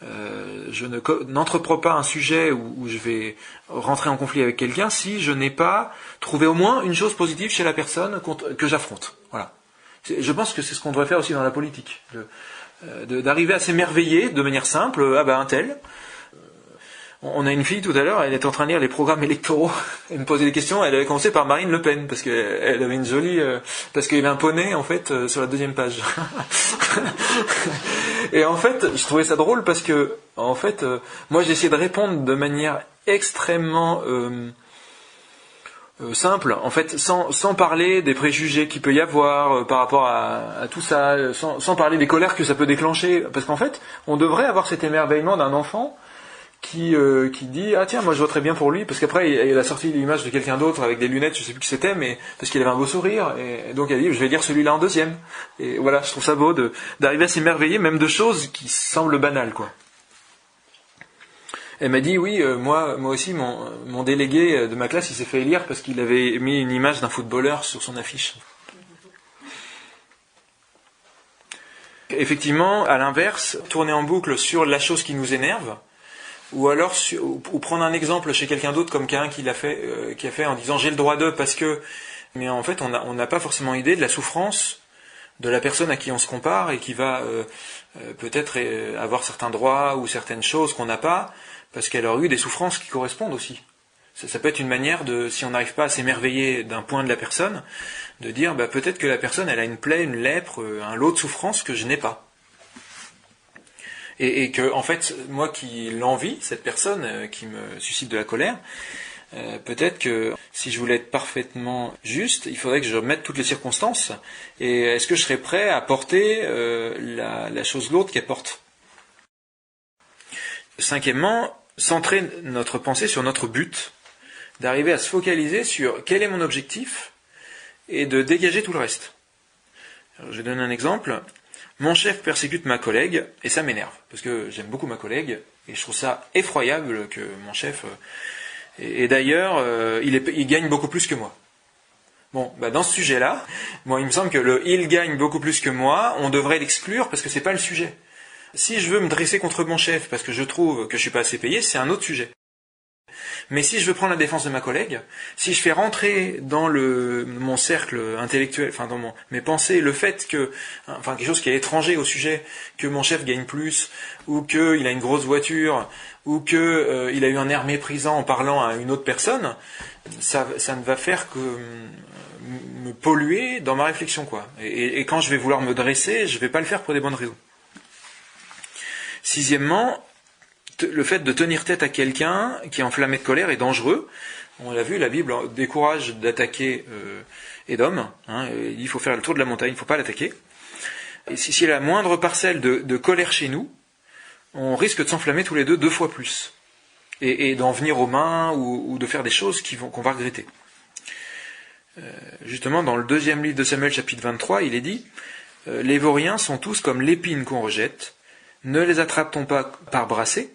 je n'entreprends pas un sujet où je vais rentrer en conflit avec quelqu'un si je n'ai pas trouvé au moins une chose positive chez la personne que j'affronte. Voilà. Je pense que c'est ce qu'on devrait faire aussi dans la politique, d'arriver à s'émerveiller de manière simple. Un tel. On a une fille tout à l'heure, elle est en train de lire les programmes électoraux, elle me posait des questions, elle avait commencé par Marine Le Pen, parce qu'elle avait une jolie... parce qu'il y avait un poney, en fait, sur la deuxième page. Et en fait, je trouvais ça drôle, parce que, en fait, moi j'essayais de répondre de manière extrêmement simple, en fait, sans parler des préjugés qu'il peut y avoir par rapport à tout ça, sans parler des colères que ça peut déclencher, parce qu'en fait, on devrait avoir cet émerveillement d'un enfant qui dit « Ah tiens, moi je voterais bien pour lui », parce qu'après il a sorti l'image de quelqu'un d'autre avec des lunettes, je sais plus qui c'était, mais parce qu'il avait un beau sourire, et donc elle dit « Je vais lire celui-là en deuxième ». Et voilà, je trouve ça beau d'arriver à s'émerveiller, même de choses qui semblent banales, quoi. Elle m'a dit « Oui, moi aussi, mon délégué de ma classe, il s'est fait élire parce qu'il avait mis une image d'un footballeur sur son affiche ». Effectivement, à l'inverse, tourner en boucle sur la chose qui nous énerve, ou alors ou prendre un exemple chez quelqu'un d'autre comme quelqu'un qui a fait en disant j'ai le droit de parce que, mais en fait on n'a pas forcément idée de la souffrance de la personne à qui on se compare et qui va peut-être avoir certains droits ou certaines choses qu'on n'a pas parce qu'elle aurait eu des souffrances qui correspondent aussi. Ça peut être une manière de, si on n'arrive pas à s'émerveiller d'un point de la personne, de dire peut-être que la personne elle a une plaie, une lèpre, un lot de souffrances que je n'ai pas. Et que, en fait, moi qui l'envie, cette personne qui me suscite de la colère, peut-être que si je voulais être parfaitement juste, il faudrait que je remette toutes les circonstances. Et est-ce que je serais prêt à porter la chose lourde qu'elle porte ? Cinquièmement, centrer notre pensée sur notre but, d'arriver à se focaliser sur quel est mon objectif et de dégager tout le reste. Alors, je vais donner un exemple. Mon chef persécute ma collègue, et ça m'énerve, parce que j'aime beaucoup ma collègue, et je trouve ça effroyable que mon chef... Et d'ailleurs, il gagne beaucoup plus que moi. Bon, dans ce sujet-là, moi il me semble que il gagne beaucoup plus que moi, on devrait l'exclure, parce que c'est pas le sujet. Si je veux me dresser contre mon chef, parce que je trouve que je suis pas assez payé, c'est un autre sujet. Mais si je veux prendre la défense de ma collègue, si je fais rentrer dans mon cercle intellectuel, enfin dans mes pensées, le fait que, enfin quelque chose qui est étranger au sujet, que mon chef gagne plus, ou qu'il a une grosse voiture, ou qu'il a eu un air méprisant en parlant à une autre personne, ça ne va faire que me polluer dans ma réflexion, quoi. Et quand je vais vouloir me dresser, je ne vais pas le faire pour des bonnes raisons. Sixièmement, le fait de tenir tête à quelqu'un qui est enflammé de colère est dangereux. On l'a vu, la Bible décourage d'attaquer Édom. Il faut faire le tour de la montagne, il ne faut pas l'attaquer. Et si il y a la moindre parcelle de colère chez nous, on risque de s'enflammer tous les deux fois plus. Et d'en venir aux mains ou de faire des choses qu'on va regretter. Justement, dans le 2e livre de Samuel, chapitre 23, il est dit « Les vauriens sont tous comme l'épine qu'on rejette. Ne les attrape-t-on pas par brassée ?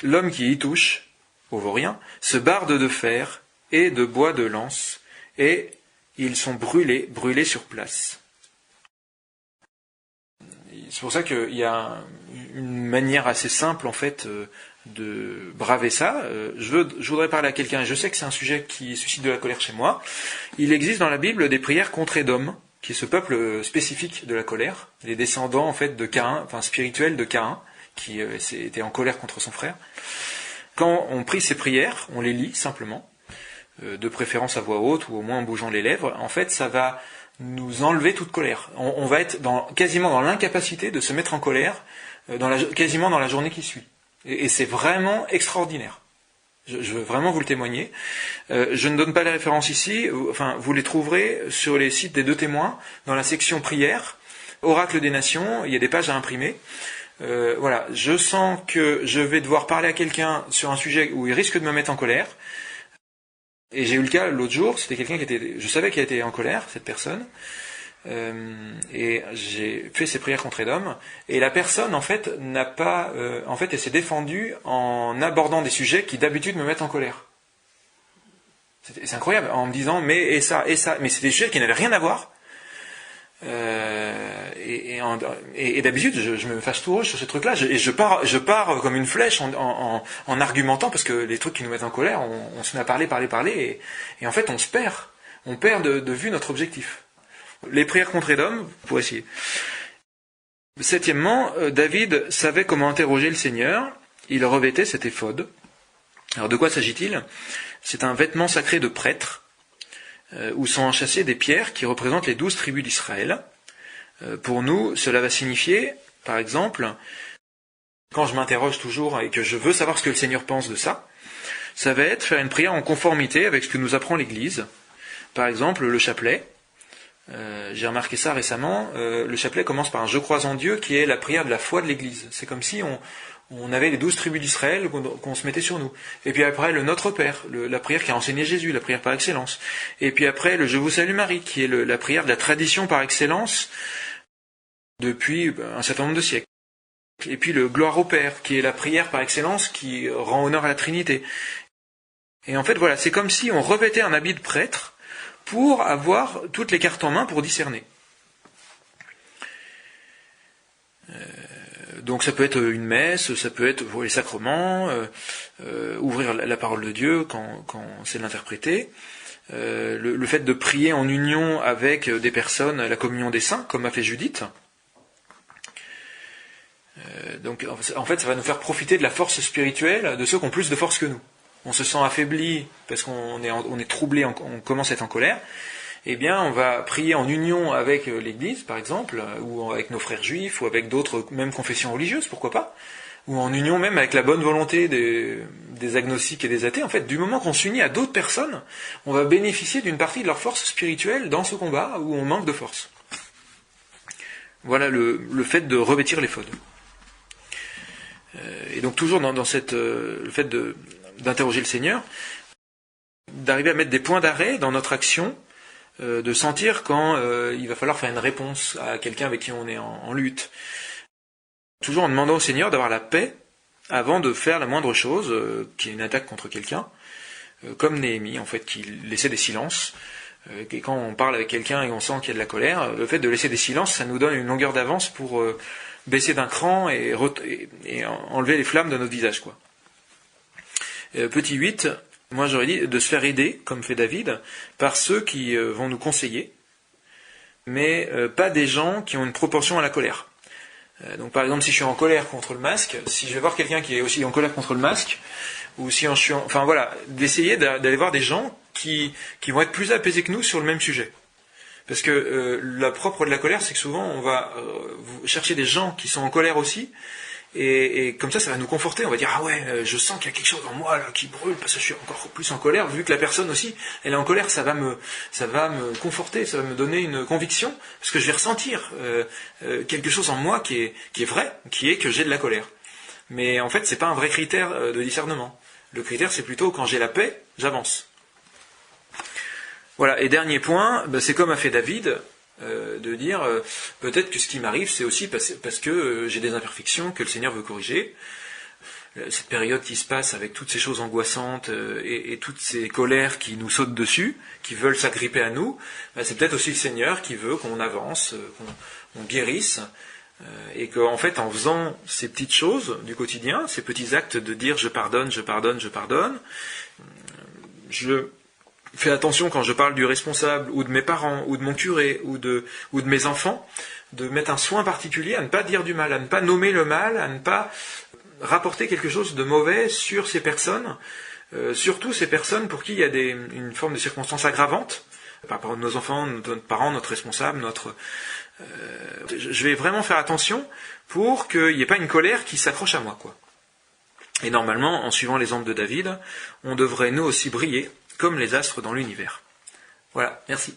L'homme qui y touche, aux vauriens, se barde de fer et de bois de lance, et ils sont brûlés sur place. » C'est pour ça qu'il y a une manière assez simple, en fait, de braver ça. Je voudrais parler à quelqu'un, et je sais que c'est un sujet qui suscite de la colère chez moi. Il existe dans la Bible des prières contre Édom, qui est ce peuple spécifique de la colère, les descendants en fait de Caïn, enfin spirituels de Caïn, qui était en colère contre son frère. Quand on prie ces prières, on les lit simplement, de préférence à voix haute ou au moins en bougeant les lèvres. En fait, ça va nous enlever toute colère. On va être quasiment dans l'incapacité de se mettre en colère, quasiment dans la journée qui suit. Et c'est vraiment extraordinaire. Je veux vraiment vous le témoigner. Je ne donne pas les références ici. Enfin, vous les trouverez sur les sites des 2 témoins, dans la section prière, Oracle des Nations. Il y a des pages à imprimer. Voilà, je sens que je vais devoir parler à quelqu'un sur un sujet où il risque de me mettre en colère. Et j'ai eu le cas l'autre jour. C'était quelqu'un je savais qu'il était en colère, cette personne. Et j'ai fait ces prières contre Édom, et la personne en fait n'a pas, elle s'est défendue en abordant des sujets qui d'habitude me mettent en colère. C'est incroyable, en me disant mais mais c'est des sujets qui n'avaient rien à voir. Et d'habitude je me fâche tout rouge sur ces trucs-là, et je pars comme une flèche en argumentant, parce que les trucs qui nous mettent en colère, on se met à parler, et en fait on perd de vue notre objectif. Les prières contre Édom, pour essayer. Septièmement, David savait comment interroger le Seigneur. Il revêtait cet éphod. Alors de quoi s'agit-il ? C'est un vêtement sacré de prêtre, où sont enchâssées des pierres qui représentent les 12 tribus d'Israël. Pour nous, cela va signifier, par exemple, quand je m'interroge toujours et que je veux savoir ce que le Seigneur pense de ça, ça va être faire une prière en conformité avec ce que nous apprend l'Église. Par exemple, le chapelet. J'ai remarqué ça récemment, le chapelet commence par un « Je crois en Dieu » qui est la prière de la foi de l'Église. C'est comme si on avait les 12 tribus d'Israël qu'on se mettait sur nous. Et puis après le Notre Père, la prière qui a enseigné Jésus, la prière par excellence. Et puis après le « Je vous salue Marie » qui est la prière de la tradition par excellence depuis un certain nombre de siècles. Et puis le « Gloire au Père » qui est la prière par excellence qui rend honneur à la Trinité. Et en fait voilà, c'est comme si on revêtait un habit de prêtre pour avoir toutes les cartes en main pour discerner. Donc ça peut être une messe, ça peut être les sacrements, ouvrir la parole de Dieu quand c'est l'interpréter, le fait de prier en union avec des personnes à la communion des saints, comme a fait Judith. Donc en fait ça va nous faire profiter de la force spirituelle de ceux qui ont plus de force que nous. On se sent affaibli parce qu'on est troublé, on commence à être en colère, eh bien on va prier en union avec l'Église, par exemple, ou avec nos frères juifs, ou avec d'autres, même confessions religieuses, pourquoi pas, ou en union même avec la bonne volonté des agnostiques et des athées. En fait, du moment qu'on s'unit à d'autres personnes, on va bénéficier d'une partie de leur force spirituelle dans ce combat où on manque de force. Voilà le fait de revêtir l'éphod. Et donc toujours dans le fait d'interroger le Seigneur, d'arriver à mettre des points d'arrêt dans notre action, de sentir quand il va falloir faire une réponse à quelqu'un avec qui on est en lutte. Toujours en demandant au Seigneur d'avoir la paix avant de faire la moindre chose, qui est une attaque contre quelqu'un, comme Néhémie en fait, qui laissait des silences. Et quand on parle avec quelqu'un et on sent qu'il y a de la colère, le fait de laisser des silences, ça nous donne une longueur d'avance pour baisser d'un cran et enlever les flammes de notre visage, quoi. Petit 8, moi j'aurais dit de se faire aider, comme fait David, par ceux qui vont nous conseiller, mais pas des gens qui ont une proportion à la colère. Donc par exemple, si je suis en colère contre le masque, si je vais voir quelqu'un qui est aussi en colère contre le masque, ou si je suis enfin voilà, d'essayer d'aller voir des gens qui vont être plus apaisés que nous sur le même sujet. Parce que la propre de la colère, c'est que souvent on va chercher des gens qui sont en colère aussi, et comme ça va nous conforter. On va dire ah ouais, je sens qu'il y a quelque chose en moi là qui brûle parce que je suis encore plus en colère. Vu que la personne aussi, elle est en colère, ça va me conforter, ça va me donner une conviction parce que je vais ressentir quelque chose en moi qui est vrai, qui est que j'ai de la colère. Mais en fait, c'est pas un vrai critère de discernement. Le critère, c'est plutôt quand j'ai la paix, j'avance. Voilà. Et dernier point, c'est comme a fait David. De dire peut-être que ce qui m'arrive c'est aussi parce que j'ai des imperfections que le Seigneur veut corriger. Cette période qui se passe avec toutes ces choses angoissantes et toutes ces colères qui nous sautent dessus, qui veulent s'agripper à nous, c'est peut-être aussi le Seigneur qui veut qu'on avance, qu'on guérisse, et qu'en fait en faisant ces petites choses du quotidien, ces petits actes de dire je pardonne, je pardonne, je pardonne, je fais attention quand je parle du responsable, ou de mes parents, ou de mon curé, ou de mes enfants, de mettre un soin particulier à ne pas dire du mal, à ne pas nommer le mal, à ne pas rapporter quelque chose de mauvais sur ces personnes, surtout ces personnes pour qui il y a une forme de circonstance aggravante, par rapport à nos enfants, notre parent, notre responsable, je vais vraiment faire attention pour qu'il n'y ait pas une colère qui s'accroche à moi, quoi. Et normalement, en suivant l'exemple de David, on devrait nous aussi briller comme les astres dans l'univers. Voilà, merci.